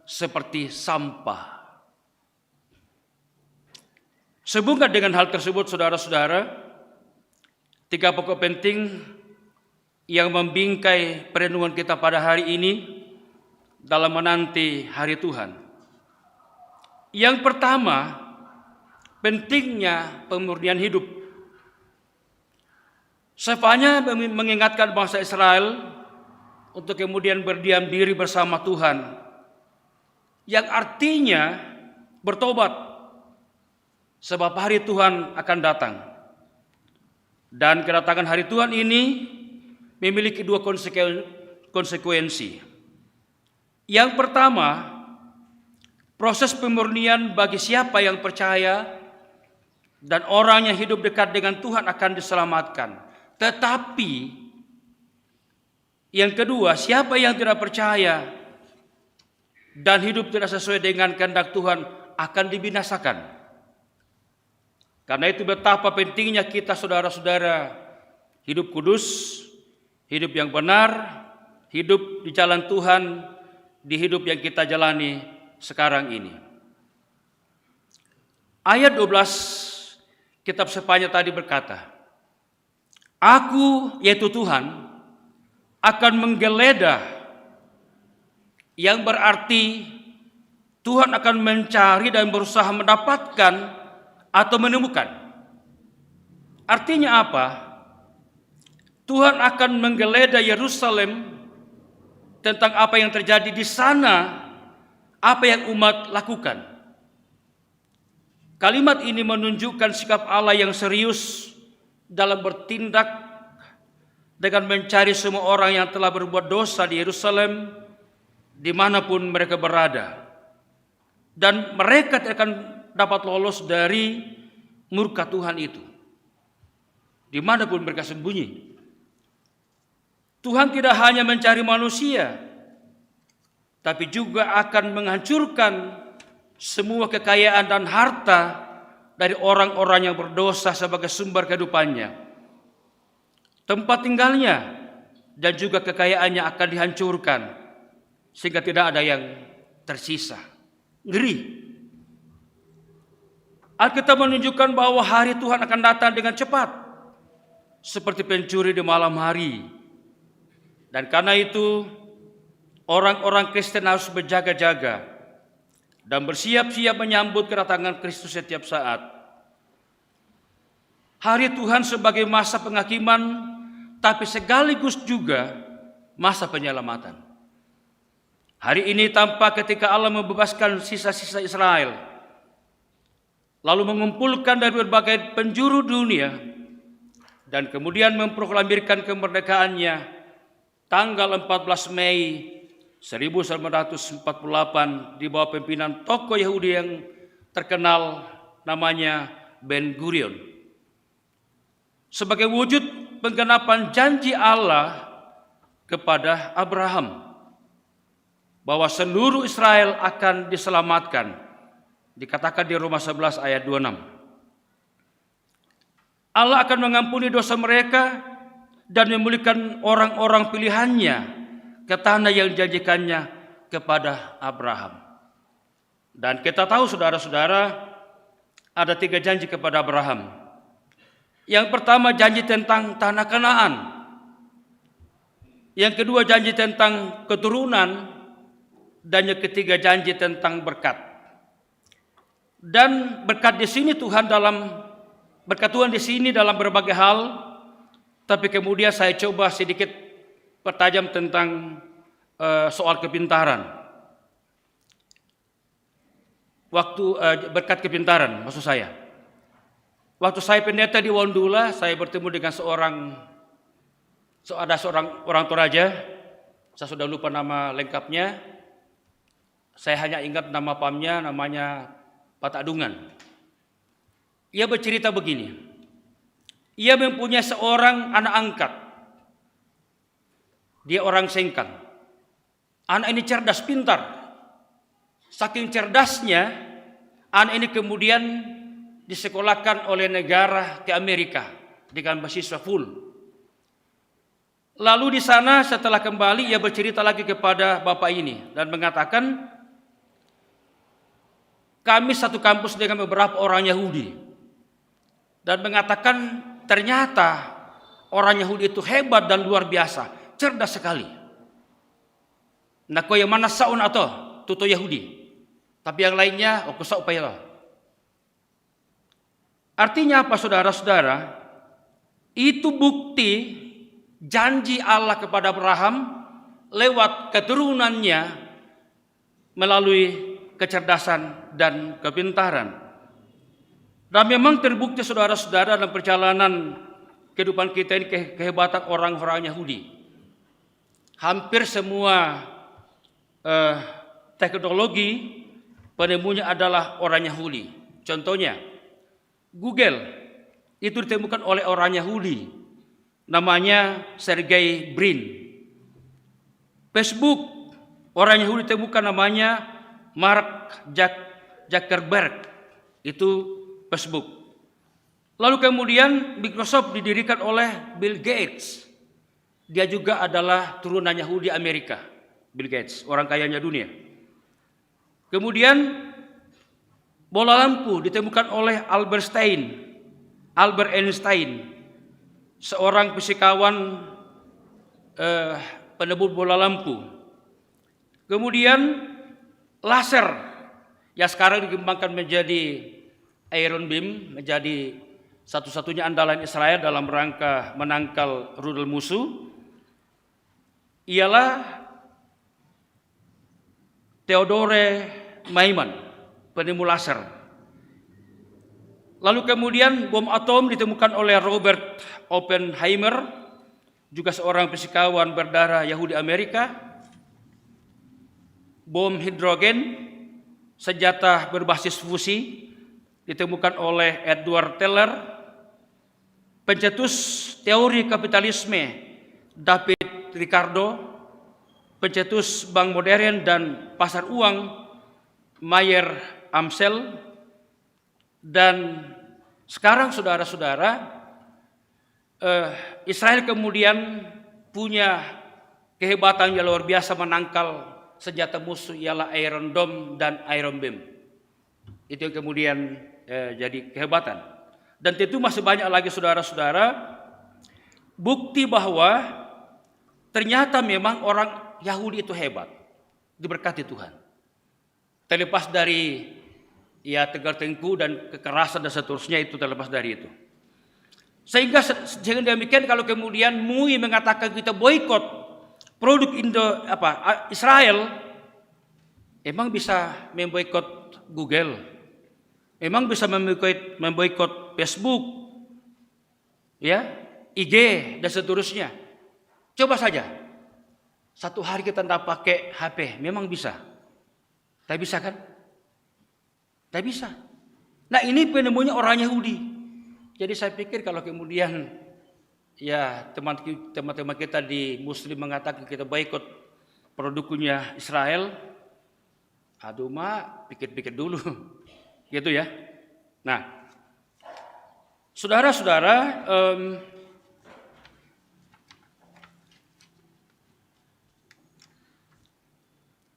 seperti sampah. Sehubungan dengan hal tersebut, saudara-saudara, 3 pokok penting yang membingkai perenungan kita pada hari ini dalam menanti hari Tuhan. Yang pertama, pentingnya pemurnian hidup. Sefanya mengingatkan bangsa Israel untuk kemudian berdiam diri bersama Tuhan, yang artinya bertobat, sebab hari Tuhan akan datang. Dan kedatangan hari Tuhan ini memiliki 2 konsekuensi. Yang pertama, proses pemurnian bagi siapa yang percaya dan orang yang hidup dekat dengan Tuhan akan diselamatkan. Tetapi yang kedua, siapa yang tidak percaya dan hidup tidak sesuai dengan kehendak Tuhan akan dibinasakan. Karena itu betapa pentingnya kita, saudara-saudara, hidup kudus, hidup yang benar, hidup di jalan Tuhan, di hidup yang kita jalani sekarang ini. Ayat 12 kitab Sefanya tadi berkata, Aku, yaitu Tuhan, akan menggeledah, yang berarti Tuhan akan mencari dan berusaha mendapatkan atau menemukan. Artinya apa? Tuhan akan menggeledah Yerusalem tentang apa yang terjadi di sana, apa yang umat lakukan. Kalimat ini menunjukkan sikap Allah yang serius dalam bertindak dengan mencari semua orang yang telah berbuat dosa di Yerusalem, dimanapun mereka berada. Dan mereka tidak akan dapat lolos dari murka Tuhan itu, dimanapun mereka sembunyi. Tuhan tidak hanya mencari manusia, tapi juga akan menghancurkan semua kekayaan dan harta dari orang-orang yang berdosa sebagai sumber kehidupannya. Tempat tinggalnya dan juga kekayaannya akan dihancurkan sehingga tidak ada yang tersisa. Ngeri. Alkitab menunjukkan bahwa hari Tuhan akan datang dengan cepat, seperti pencuri di malam hari. Dan karena itu orang-orang Kristen harus berjaga-jaga dan bersiap-siap menyambut kedatangan Kristus setiap saat. Hari Tuhan sebagai masa penghakiman, tapi sekaligus juga masa penyelamatan. Hari ini tampak ketika Allah membebaskan sisa-sisa Israel, lalu mengumpulkan dari berbagai penjuru dunia, dan kemudian memproklamirkan kemerdekaannya tanggal 14 Mei 1948 di bawah pimpinan tokoh Yahudi yang terkenal namanya Ben Gurion. Sebagai wujud penggenapan janji Allah kepada Abraham bahwa seluruh Israel akan diselamatkan, dikatakan di Roma 11 ayat 26. Allah akan mengampuni dosa mereka dan memulihkan orang-orang pilihannya ke tanah yang dijanjikannya kepada Abraham. Dan kita tahu, saudara-saudara, ada 3 janji kepada Abraham. Yang pertama, janji tentang tanah Kanaan. Yang kedua, janji tentang keturunan. Dan yang ketiga, janji tentang berkat. Dan berkat di sini Tuhan dalam berkat Tuhan di sini dalam berbagai hal Tapi kemudian saya coba sedikit pertajam tentang soal kepintaran. Berkat kepintaran maksud saya. Waktu saya pendeta di Wondula, saya bertemu dengan seorang orang Toraja. Saya sudah lupa nama lengkapnya. Saya hanya ingat nama pamnya, namanya Patadungan. Ia bercerita begini. Ia mempunyai seorang anak angkat. Dia orang Sengkang. Anak ini cerdas, pintar. Saking cerdasnya, anak ini kemudian disekolahkan oleh negara ke Amerika dengan beasiswa full. Lalu di sana setelah kembali ia bercerita lagi kepada bapak ini dan mengatakan, kami satu kampus dengan beberapa orang Yahudi, dan mengatakan ternyata orang Yahudi itu hebat dan luar biasa, cerdas sekali. Nah, kau yang mana saun atau tuto Yahudi, tapi yang lainnya aku sa upaya. Artinya apa, saudara-saudara? Itu bukti janji Allah kepada Abraham lewat keturunannya melalui kecerdasan dan kepintaran. Dan memang terbukti, saudara-saudara, dalam perjalanan kehidupan kita ini kehebatan orang-orang Yahudi. Hampir semua teknologi penemunya adalah orang Yahudi. Contohnya, Google itu ditemukan oleh orang Yahudi. Namanya Sergey Brin. Facebook, orang Yahudi ditemukan namanya Mark Zuckerberg. Itu Facebook. Lalu kemudian Microsoft didirikan oleh Bill Gates. Dia juga adalah turunan Yahudi Amerika. Bill Gates, orang kayanya dunia. Kemudian bola lampu ditemukan oleh Albert Einstein, seorang fisikawan penebul bola lampu. Kemudian laser yang sekarang dikembangkan menjadi Iron Beam, menjadi satu-satunya andalan Israel dalam rangka menangkal rudal musuh, ialah Theodore Maiman, penemu laser. Lalu kemudian bom atom ditemukan oleh Robert Oppenheimer, juga seorang fisikawan berdarah Yahudi Amerika. Bom hidrogen, senjata berbasis fusi, ditemukan oleh Edward Teller. Pencetus teori kapitalisme David Ricardo. Pencetus bank modern dan pasar uang Mayer Amsel. Dan sekarang, saudara-saudara, Israel kemudian punya kehebatan yang luar biasa menangkal senjata musuh, ialah Iron Dome dan Iron Beam. Itu yang kemudian jadi kehebatan. Dan tentu masih banyak lagi, saudara-saudara, bukti bahwa ternyata memang orang Yahudi itu hebat, diberkati Tuhan. Terlepas dari tegar tengku dan kekerasan dan seterusnya, itu terlepas dari itu. Sehingga demikian, kalau kemudian MUI mengatakan kita boikot produk Israel, emang bisa memboikot Google, emang bisa memboikot Facebook, IG dan seterusnya. Coba saja, satu hari kita tidak pakai HP, memang bisa. Tak bisa kan? Tak bisa. Nah, ini penemunya orang Yahudi. Jadi saya pikir kalau kemudian teman-teman kita di Muslim mengatakan kita boikot produknya Israel, aduh pikir-pikir dulu. Gitu ya. Nah, saudara-saudara,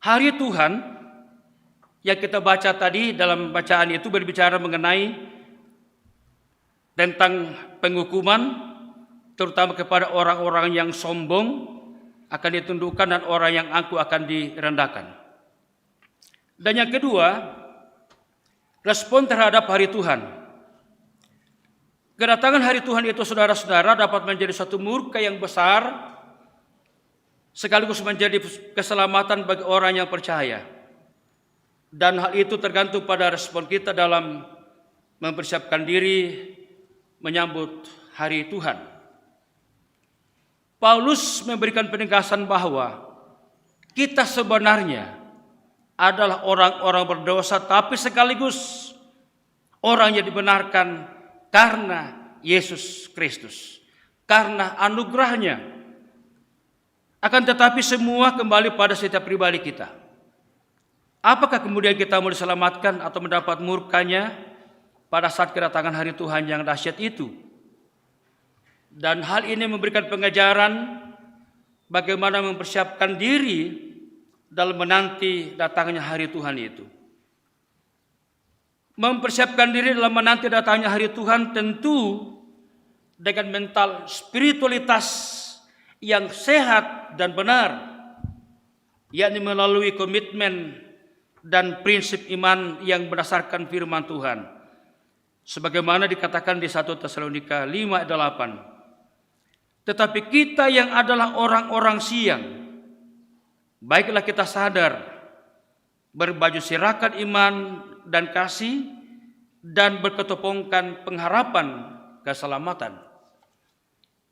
hari Tuhan yang kita baca tadi dalam bacaan itu berbicara mengenai tentang penghukuman, terutama kepada orang-orang yang sombong akan ditundukkan dan orang yang angkuh akan direndahkan. Dan yang kedua, respon terhadap hari Tuhan. Kedatangan hari Tuhan itu saudara-saudara dapat menjadi satu murka yang besar, sekaligus menjadi keselamatan bagi orang yang percaya. Dan hal itu tergantung pada respon kita dalam mempersiapkan diri menyambut hari Tuhan. Paulus memberikan penegasan bahwa kita sebenarnya adalah orang-orang berdosa, tapi sekaligus orang yang dibenarkan karena Yesus Kristus, karena anugerahnya. Akan tetapi semua kembali pada setiap pribadi kita. Apakah kemudian kita mau diselamatkan atau mendapat murkanya pada saat kedatangan hari Tuhan yang dahsyat itu? Dan hal ini memberikan pengajaran bagaimana mempersiapkan diri dalam menanti datangnya hari Tuhan itu. Mempersiapkan diri dalam menanti datangnya hari Tuhan tentu dengan mental spiritualitas yang sehat dan benar, yakni melalui komitmen dan prinsip iman yang berdasarkan firman Tuhan. Sebagaimana dikatakan di 1 Tesalonika 5 ayat 8. Tetapi kita yang adalah orang-orang siang, baiklah kita sadar, berbaju sirakan iman dan kasih, dan berketopongkan pengharapan keselamatan.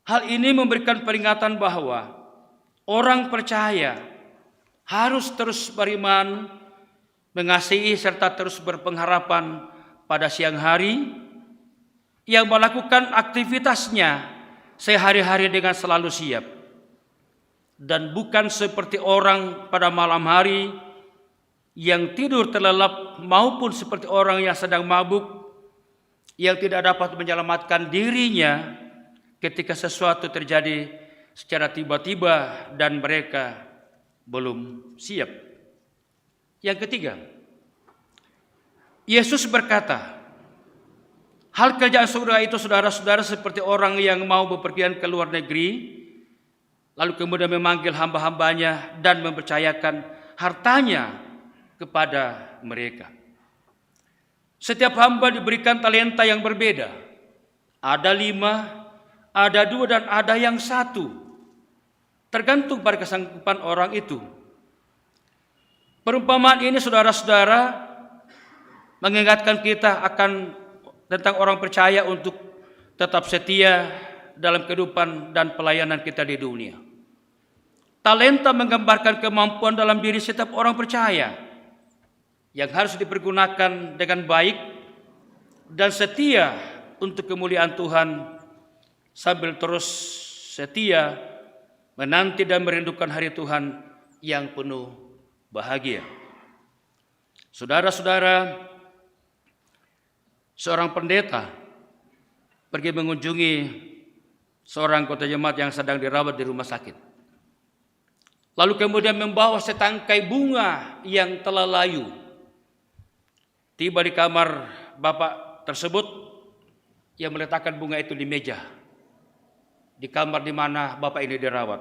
Hal ini memberikan peringatan bahwa orang percaya harus terus beriman, mengasihi serta terus berpengharapan pada siang hari, yang melakukan aktivitasnya sehari-hari dengan selalu siap, dan bukan seperti orang pada malam hari yang tidur terlelap, maupun seperti orang yang sedang mabuk, yang tidak dapat menyelamatkan dirinya ketika sesuatu terjadi secara tiba-tiba dan mereka belum siap. Yang ketiga, Yesus berkata, hal kerjaan surga itu saudara-saudara seperti orang yang mau bepergian ke luar negeri, lalu kemudian memanggil hamba-hambanya dan mempercayakan hartanya kepada mereka. Setiap hamba diberikan talenta yang berbeda. Ada 5, ada 2, dan ada yang 1. Tergantung pada kesanggupan orang itu. Perumpamaan ini saudara-saudara mengingatkan kita akan tentang orang percaya untuk tetap setia dalam kehidupan dan pelayanan kita di dunia. Talenta menggambarkan kemampuan dalam diri setiap orang percaya yang harus dipergunakan dengan baik dan setia untuk kemuliaan Tuhan, sambil terus setia menanti dan merindukan hari Tuhan yang penuh bahagia. Saudara-saudara, seorang pendeta pergi mengunjungi seorang anggota jemaat yang sedang dirawat di rumah sakit. Lalu kemudian membawa setangkai bunga yang telah layu. Tiba di kamar bapak tersebut, ia meletakkan bunga itu di meja di kamar di mana bapak ini dirawat,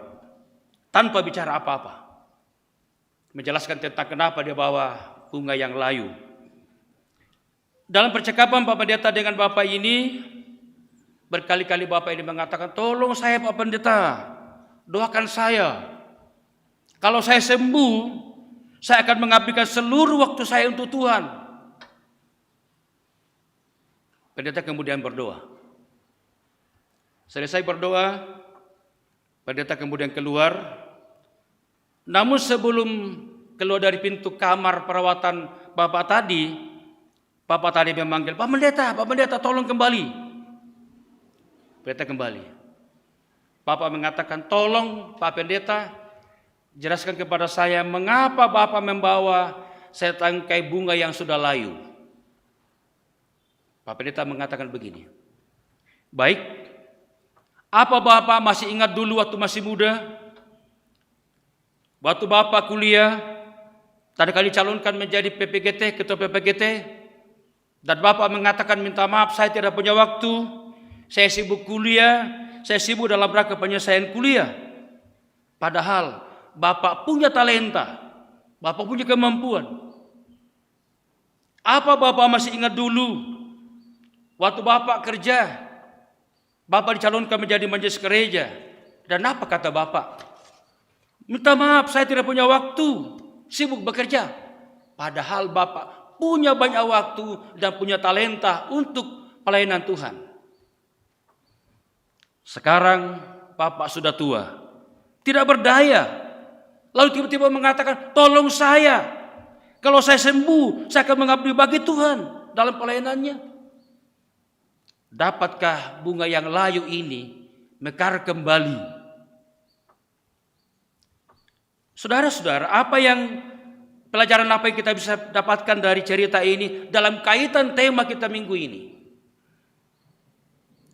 tanpa bicara apa-apa, menjelaskan tentang kenapa dia bawa bunga yang layu. Dalam percakapan Pak Pendeta dengan bapak ini, berkali-kali bapak ini mengatakan, tolong saya Pak Pendeta, doakan saya. Kalau saya sembuh, saya akan mengabdikan seluruh waktu saya untuk Tuhan. Pendeta kemudian berdoa. Selesai berdoa, pendeta kemudian keluar. Namun sebelum keluar dari pintu kamar perawatan bapak tadi memanggil, Pak Pendeta tolong kembali. Pendeta kembali. Bapak mengatakan, tolong Pak Pendeta jelaskan kepada saya mengapa Bapak membawa setangkai bunga yang sudah layu. Pak Pendeta mengatakan begini, baik, apa Bapak masih ingat dulu waktu masih muda? Waktu Bapak kuliah, tadi kali calonkan menjadi PPGT, ketua PPGT, dan Bapak mengatakan minta maaf saya tidak punya waktu, saya sibuk kuliah, saya sibuk dalam rangka penyelesaian kuliah. Padahal Bapak punya talenta, Bapak punya kemampuan. Apa Bapak masih ingat dulu waktu Bapak kerja Bapak dicalonkan menjadi majelis gereja. Dan apa kata Bapak? Minta maaf, saya tidak punya waktu, sibuk bekerja. Padahal Bapak punya banyak waktu dan punya talenta untuk pelayanan Tuhan. Sekarang Bapak sudah tua, tidak berdaya. Lalu tiba-tiba mengatakan, tolong saya. Kalau saya sembuh, saya akan mengabdi bagi Tuhan dalam pelayanannya. Dapatkah bunga yang layu ini mekar kembali? Saudara-saudara, pelajaran apa yang kita bisa dapatkan dari cerita ini dalam kaitan tema kita minggu ini?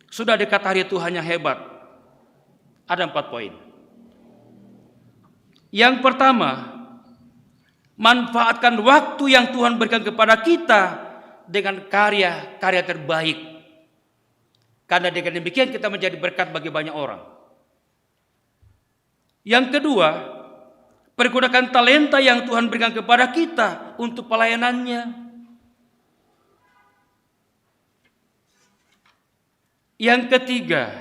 Sudah dekat hari Tuhan yang hebat. Ada 4 poin. Yang pertama, manfaatkan waktu yang Tuhan berikan kepada kita dengan karya-karya terbaik. Karena dengan demikian kita menjadi berkat bagi banyak orang. Yang kedua, pergunakan talenta yang Tuhan berikan kepada kita untuk pelayanannya. Yang ketiga,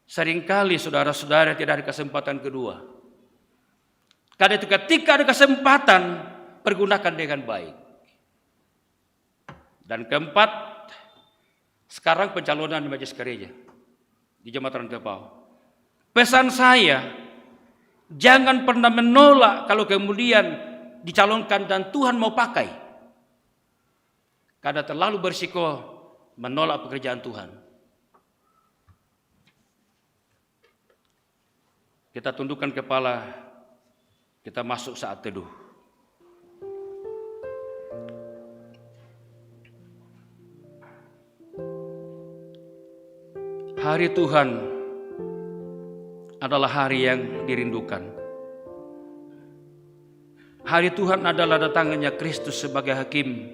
seringkali saudara-saudara tidak ada kesempatan kedua. Karena itu ketika ada kesempatan, pergunakan dengan baik. Dan keempat, sekarang pencalonan di majelis gereja di Jemaat Rantepau. Pesan saya, jangan pernah menolak kalau kemudian dicalonkan dan Tuhan mau pakai. Karena terlalu berisiko menolak pekerjaan Tuhan. Kita tundukkan kepala, kita masuk saat teduh. Hari Tuhan adalah hari yang dirindukan. Hari Tuhan adalah datangnya Kristus sebagai hakim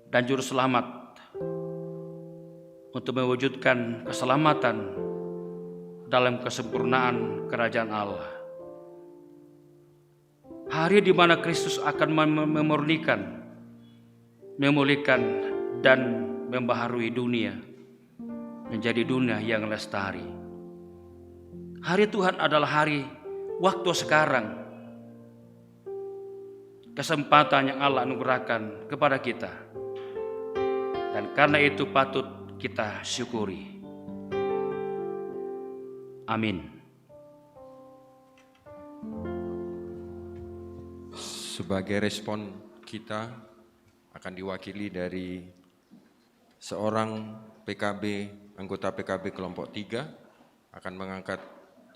dan juru selamat untuk mewujudkan keselamatan dalam kesempurnaan kerajaan Allah. Hari di mana Kristus akan memurnikan, memulihkan dan membaharui dunia menjadi dunia yang lestari. Hari Tuhan adalah hari waktu sekarang, kesempatan yang Allah anugerahkan kepada kita. Dan karena itu patut kita syukuri. Amin. Sebagai respon kita akan diwakili dari seorang PKB, anggota PKB kelompok 3 akan mengangkat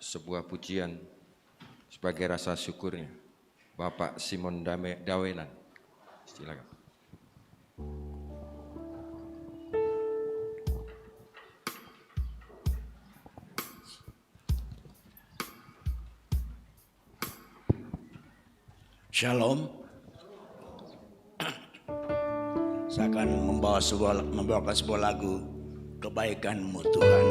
sebuah pujian sebagai rasa syukurnya. Bapak Simon Dawenan, silakan. Shalom. Saya akan membawakan sebuah lagu, Kebaikan-Mu Tuhan.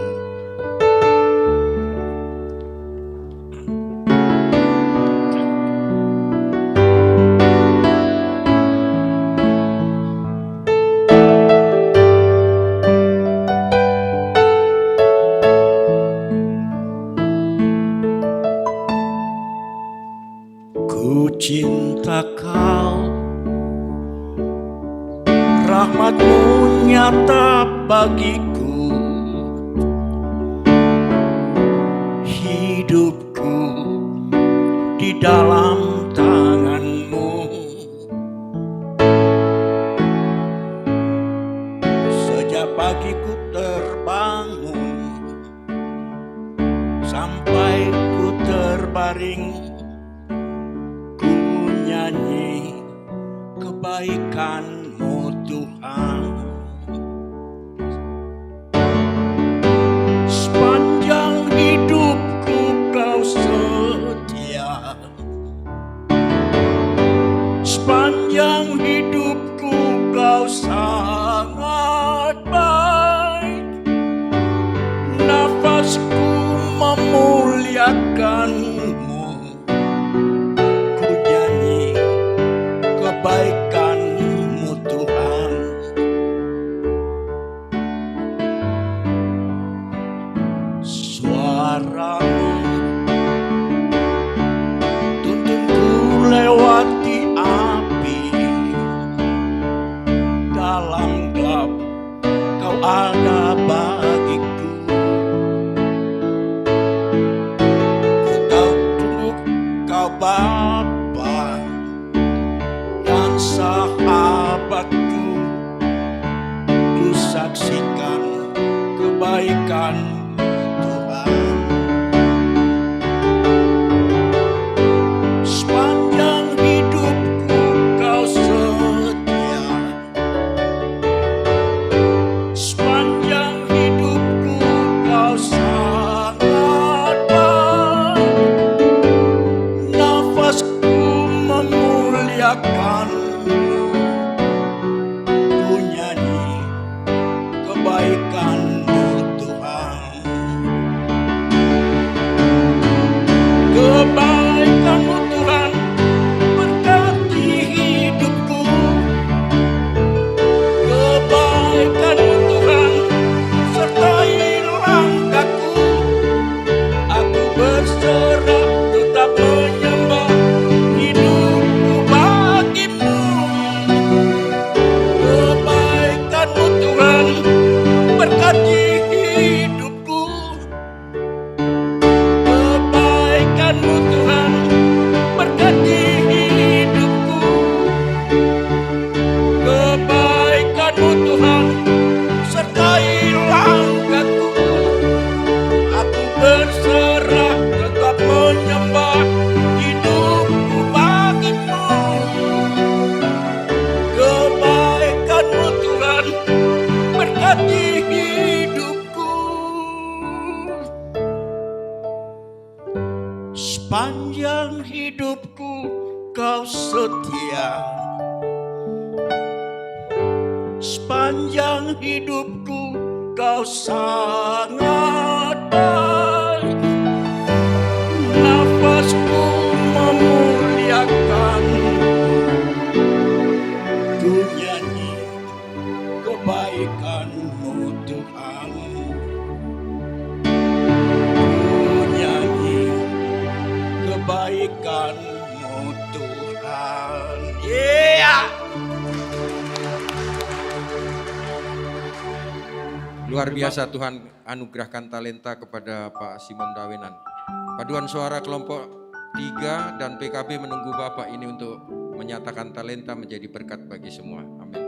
Ku cinta Kau, rahmat-Mu nyata bagiku, hidupku di dalam tangan-Mu. Sejak pagi ku terbangun sampai ku terbaring, nyanyi kebaikan-Mu Tuhan. Sepanjang hidupku Kau setia, sepanjang hidupku Kau sangat baik. Nafasku memuliakan-Mu, kebaikan-Mu Tuhan. Sepanjang hidupku kau setia, sepanjang hidupku kau sangat baik. Nafasku memuliakanmu, ku nyanyi kebaikanmu Tuhan. Ku nyanyi kebaikanmu Tuhan. Luar biasa Tuhan anugerahkan talenta kepada Pak Simon Dawenan. Paduan suara kelompok 3 dan PKB menunggu Bapak ini untuk menyatakan talenta menjadi berkat bagi semua. Amin.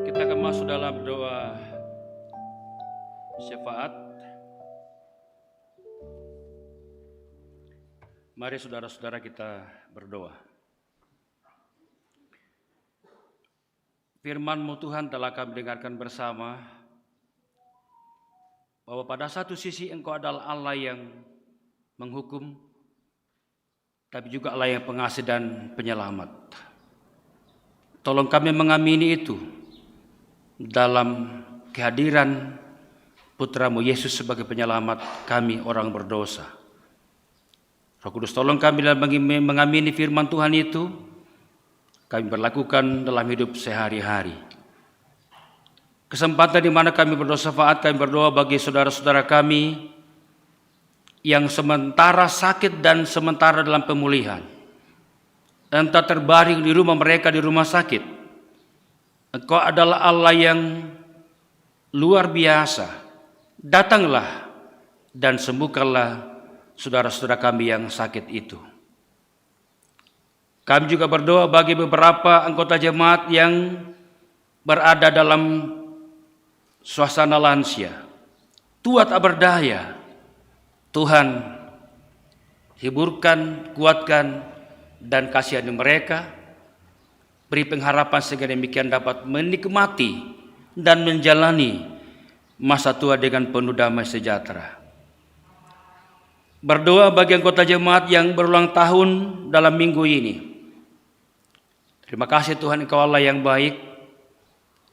Kita akan masuk dalam doa syafaat. Mari saudara-saudara kita berdoa. Firman-Mu Tuhan telah kami dengarkan bersama, bahwa pada satu sisi Engkau adalah Allah yang menghukum, tapi juga Allah yang pengasih dan penyelamat. Tolong kami mengamini itu dalam kehadiran Putra-Mu Yesus sebagai penyelamat kami orang berdosa. Roh Kudus, tolong kami dalam mengamini firman Tuhan itu, kami berlakukan dalam hidup sehari-hari. Kesempatan di mana kami berdoa syafaat, kami berdoa bagi saudara-saudara kami yang sementara sakit dan sementara dalam pemulihan. Entah terbaring di rumah mereka, di rumah sakit. Engkau adalah Allah yang luar biasa. Datanglah dan sembuhkanlah saudara-saudara kami yang sakit itu. Kami juga berdoa bagi beberapa anggota jemaat yang berada dalam suasana lansia, tua tak berdaya. Tuhan, hiburkan, kuatkan, dan kasihani mereka. Beri pengharapan sehingga demikian dapat menikmati dan menjalani masa tua dengan penuh damai sejahtera. Berdoa bagi anggota jemaat yang berulang tahun dalam minggu ini. Terima kasih Tuhan, Engkau Allah yang baik,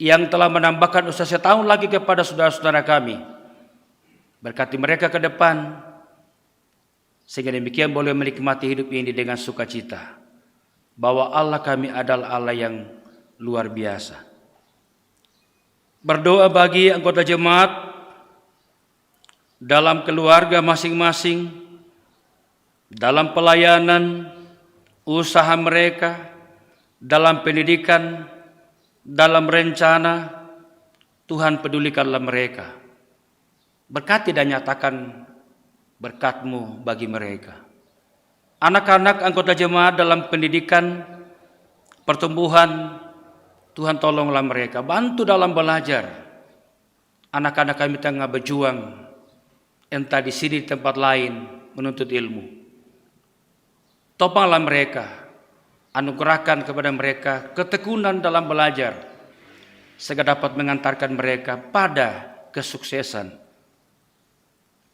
yang telah menambahkan usia setahun lagi kepada saudara-saudara kami. Berkati mereka ke depan, sehingga demikian boleh menikmati hidup ini dengan sukacita, bahwa Allah kami adalah Allah yang luar biasa. Berdoa bagi anggota jemaat dalam keluarga masing-masing, dalam pelayanan, usaha mereka, dalam pendidikan, dalam rencana. Tuhan pedulikanlah mereka. Berkati dan nyatakan berkat-Mu bagi mereka. Anak-anak anggota jemaat dalam pendidikan, pertumbuhan, Tuhan tolonglah mereka. Bantu dalam belajar. Anak-anak kami tengah berjuang, entah di sini di tempat lain, menuntut ilmu. Topanglah mereka. Anugerahkan kepada mereka ketekunan dalam belajar, sehingga dapat mengantarkan mereka pada kesuksesan.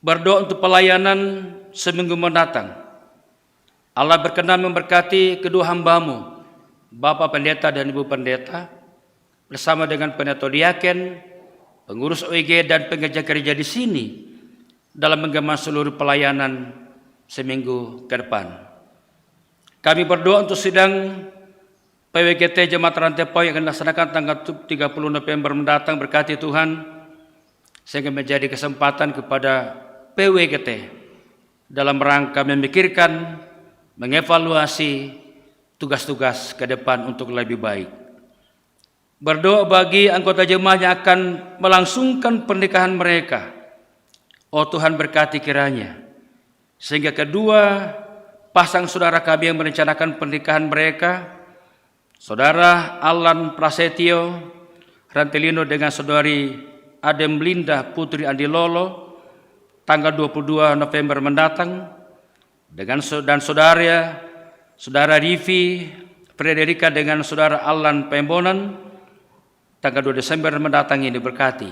Berdoa untuk pelayanan seminggu mendatang. Allah berkenan memberkati kedua hamba-Mu, Bapak Pendeta dan Ibu Pendeta, bersama dengan pendeta diaken, pengurus OIG dan pekerja-kerja di sini, dalam menggemban seluruh pelayanan seminggu ke depan. Kami berdoa untuk sidang PWGT Jemaat Rantepau yang akan dilaksanakan tanggal 30 November mendatang. Berkati Tuhan, sehingga menjadi kesempatan kepada PWGT dalam rangka memikirkan, mengevaluasi tugas-tugas ke depan untuk lebih baik. Berdoa bagi anggota jemaat yang akan melangsungkan pernikahan mereka. Oh Tuhan, berkati kiranya, sehingga kedua pasang saudara kami yang merencanakan pernikahan mereka, Saudara Alan Prasetyo Rantelino dengan Saudari Adem Linda Putri Andilolo, tanggal 22 November mendatang, dan Saudara Rivi Frederika dengan Saudara Alan Pembonan, tanggal 2 Desember mendatang ini berkati.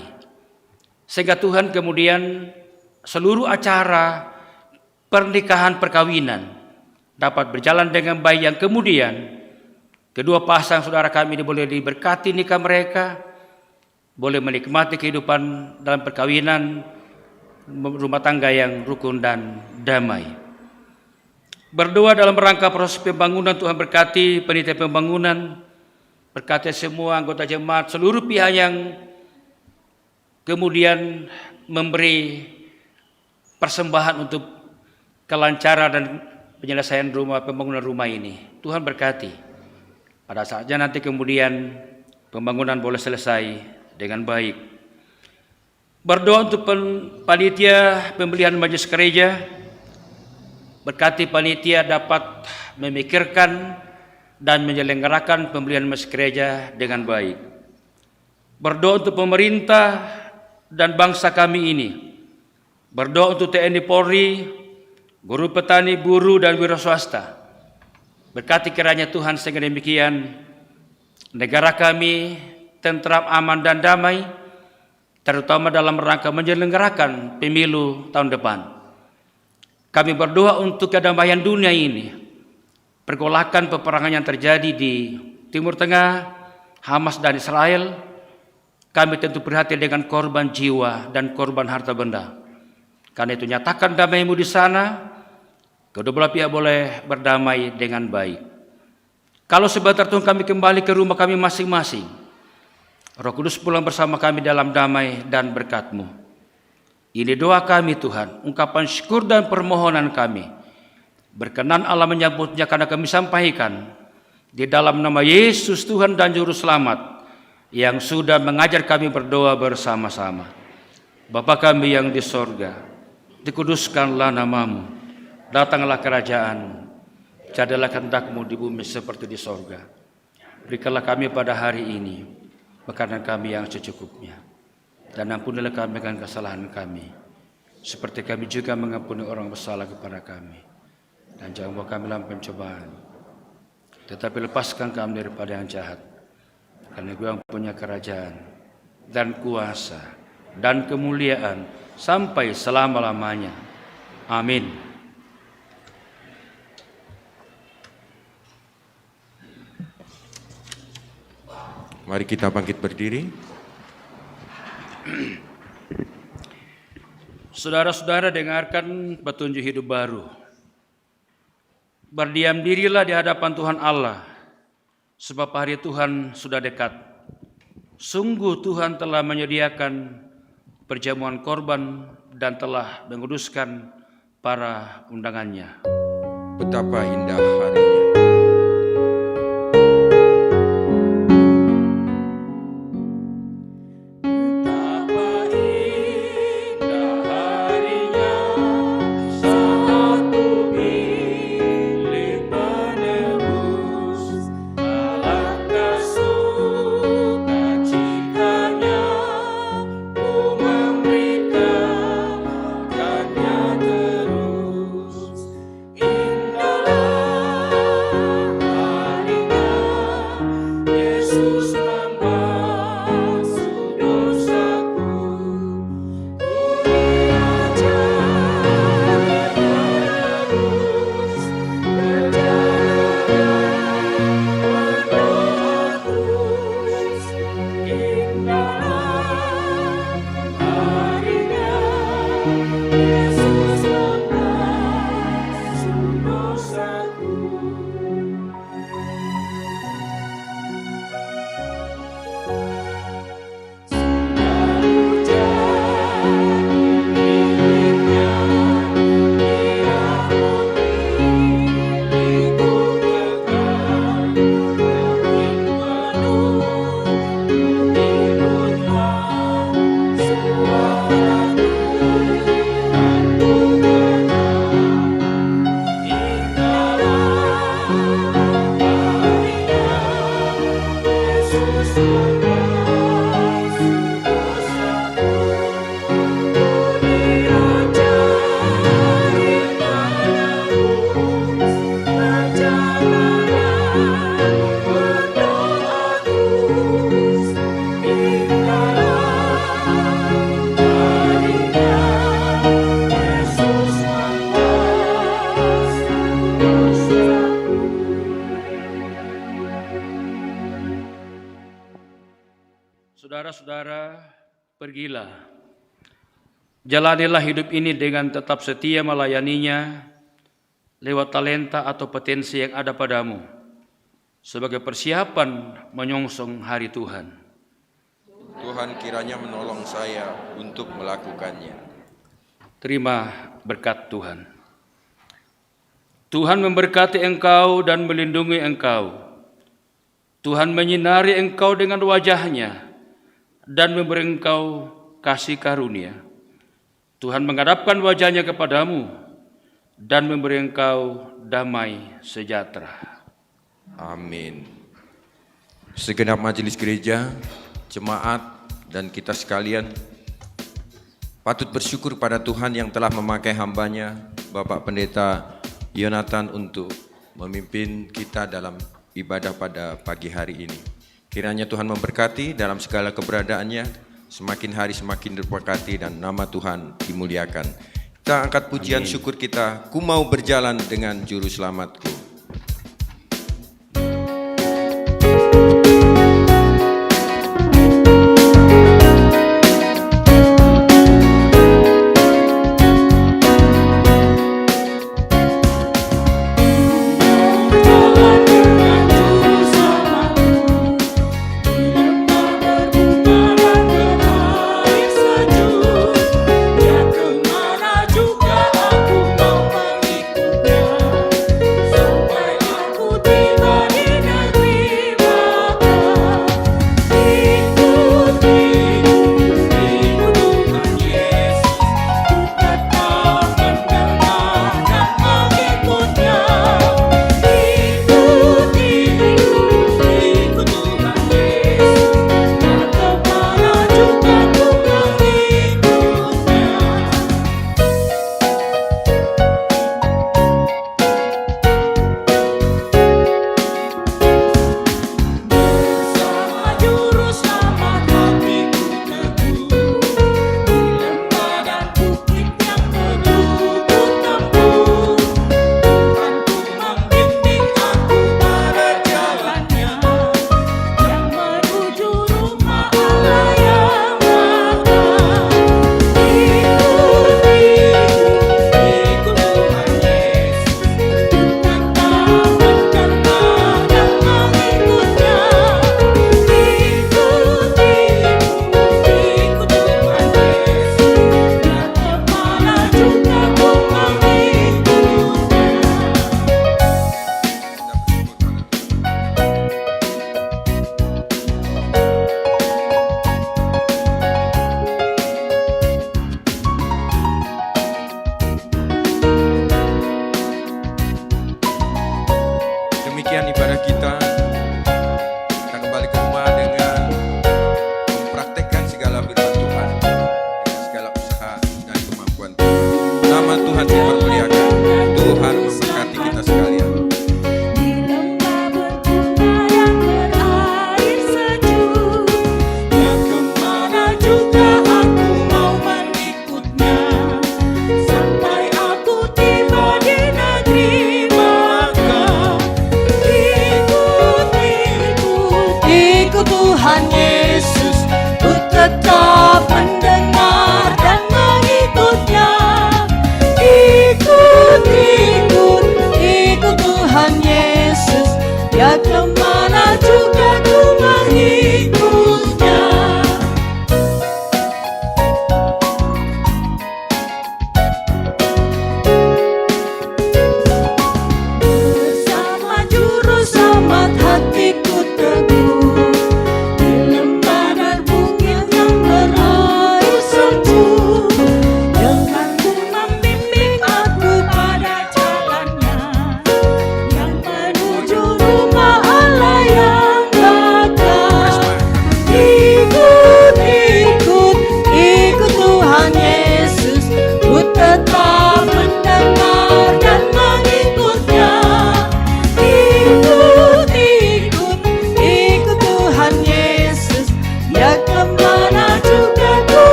Sehingga Tuhan kemudian seluruh acara pernikahan perkawinan dapat berjalan dengan baik, yang kemudian kedua pasang saudara kami ini boleh diberkati nikah mereka, boleh menikmati kehidupan dalam perkawinan rumah tangga yang rukun dan damai. Berdoa dalam rangka proses pembangunan, Tuhan berkati panitia pembangunan, berkati semua anggota jemaat, seluruh pihak yang kemudian memberi persembahan untuk kelancaran dan penyelesaian pembangunan rumah ini. Tuhan berkati. Pada saatnya nanti kemudian pembangunan boleh selesai dengan baik. Berdoa untuk panitia pembelian majelis gereja, berkati panitia dapat memikirkan dan menyelenggarakan pembelian majelis gereja dengan baik. Berdoa untuk pemerintah dan bangsa kami ini. Berdoa untuk TNI Polri, guru petani, buruh, dan wira swasta. Berkati kiranya Tuhan sehingga demikian negara kami tentram, aman, dan damai, terutama dalam rangka menyelenggarakan pemilu tahun depan. Kami berdoa untuk kedamaian dunia ini, pergolakan peperangan yang terjadi di Timur Tengah, Hamas dan Israel. Kami tentu prihatin dengan korban jiwa dan korban harta benda. Karena itu nyatakan damai-Mu di sana, kedua belah pihak boleh berdamai dengan baik. Kalau sebentar Tuhan kami kembali ke rumah kami masing-masing, Roh Kudus pulang bersama kami dalam damai dan berkat-Mu. Ini doa kami Tuhan, ungkapan syukur dan permohonan kami. Berkenan Allah menyambutnya karena kami sampaikan di dalam nama Yesus Tuhan dan Juru Selamat yang sudah mengajar kami berdoa bersama-sama. Bapa kami yang di sorga, dikuduskanlah nama-Mu, datanglah kerajaan-Mu, jadilah kehendak-Mu di bumi seperti di sorga. Berikanlah kami pada hari ini makanan kami yang secukupnya, dan ampunilah kami akan kesalahan kami, seperti kami juga mengampuni orang bersalah kepada kami. Dan jangan bawa kami dalam pencobaan, tetapi lepaskan kami daripada yang jahat. Karena Engkau yang punya kerajaan dan kuasa dan kemuliaan sampai selama-lamanya. Amin. Mari kita bangkit berdiri. Saudara-saudara, dengarkan petunjuk hidup baru. Berdiam dirilah di hadapan Tuhan Allah, sebab hari Tuhan sudah dekat. Sungguh Tuhan telah menyediakan perjamuan korban dan telah menguduskan para undangannya. Betapa indah harinya. Indahlah Saudara-saudara, pergilah. Jalanilah hidup ini dengan tetap setia melayaninya lewat talenta atau potensi yang ada padamu sebagai persiapan menyongsong hari Tuhan. Tuhan kiranya menolong saya untuk melakukannya. Terima berkat Tuhan. Tuhan memberkati engkau dan melindungi engkau. Tuhan menyinari engkau dengan wajah-Nya dan memberi engkau kasih karunia. Tuhan menghadapkan wajah-Nya kepadamu dan memberi engkau damai sejahtera. Amin. Segenap majelis gereja, jemaat, dan kita sekalian patut bersyukur pada Tuhan yang telah memakai hamba-Nya, Bapak Pendeta Yonatan, untuk memimpin kita dalam ibadah pada pagi hari ini. Kiranya Tuhan memberkati dalam segala keberadaannya, semakin hari semakin diberkati dan nama Tuhan dimuliakan. Kita angkat pujian syukur kita, ku mau berjalan dengan juru selamatku.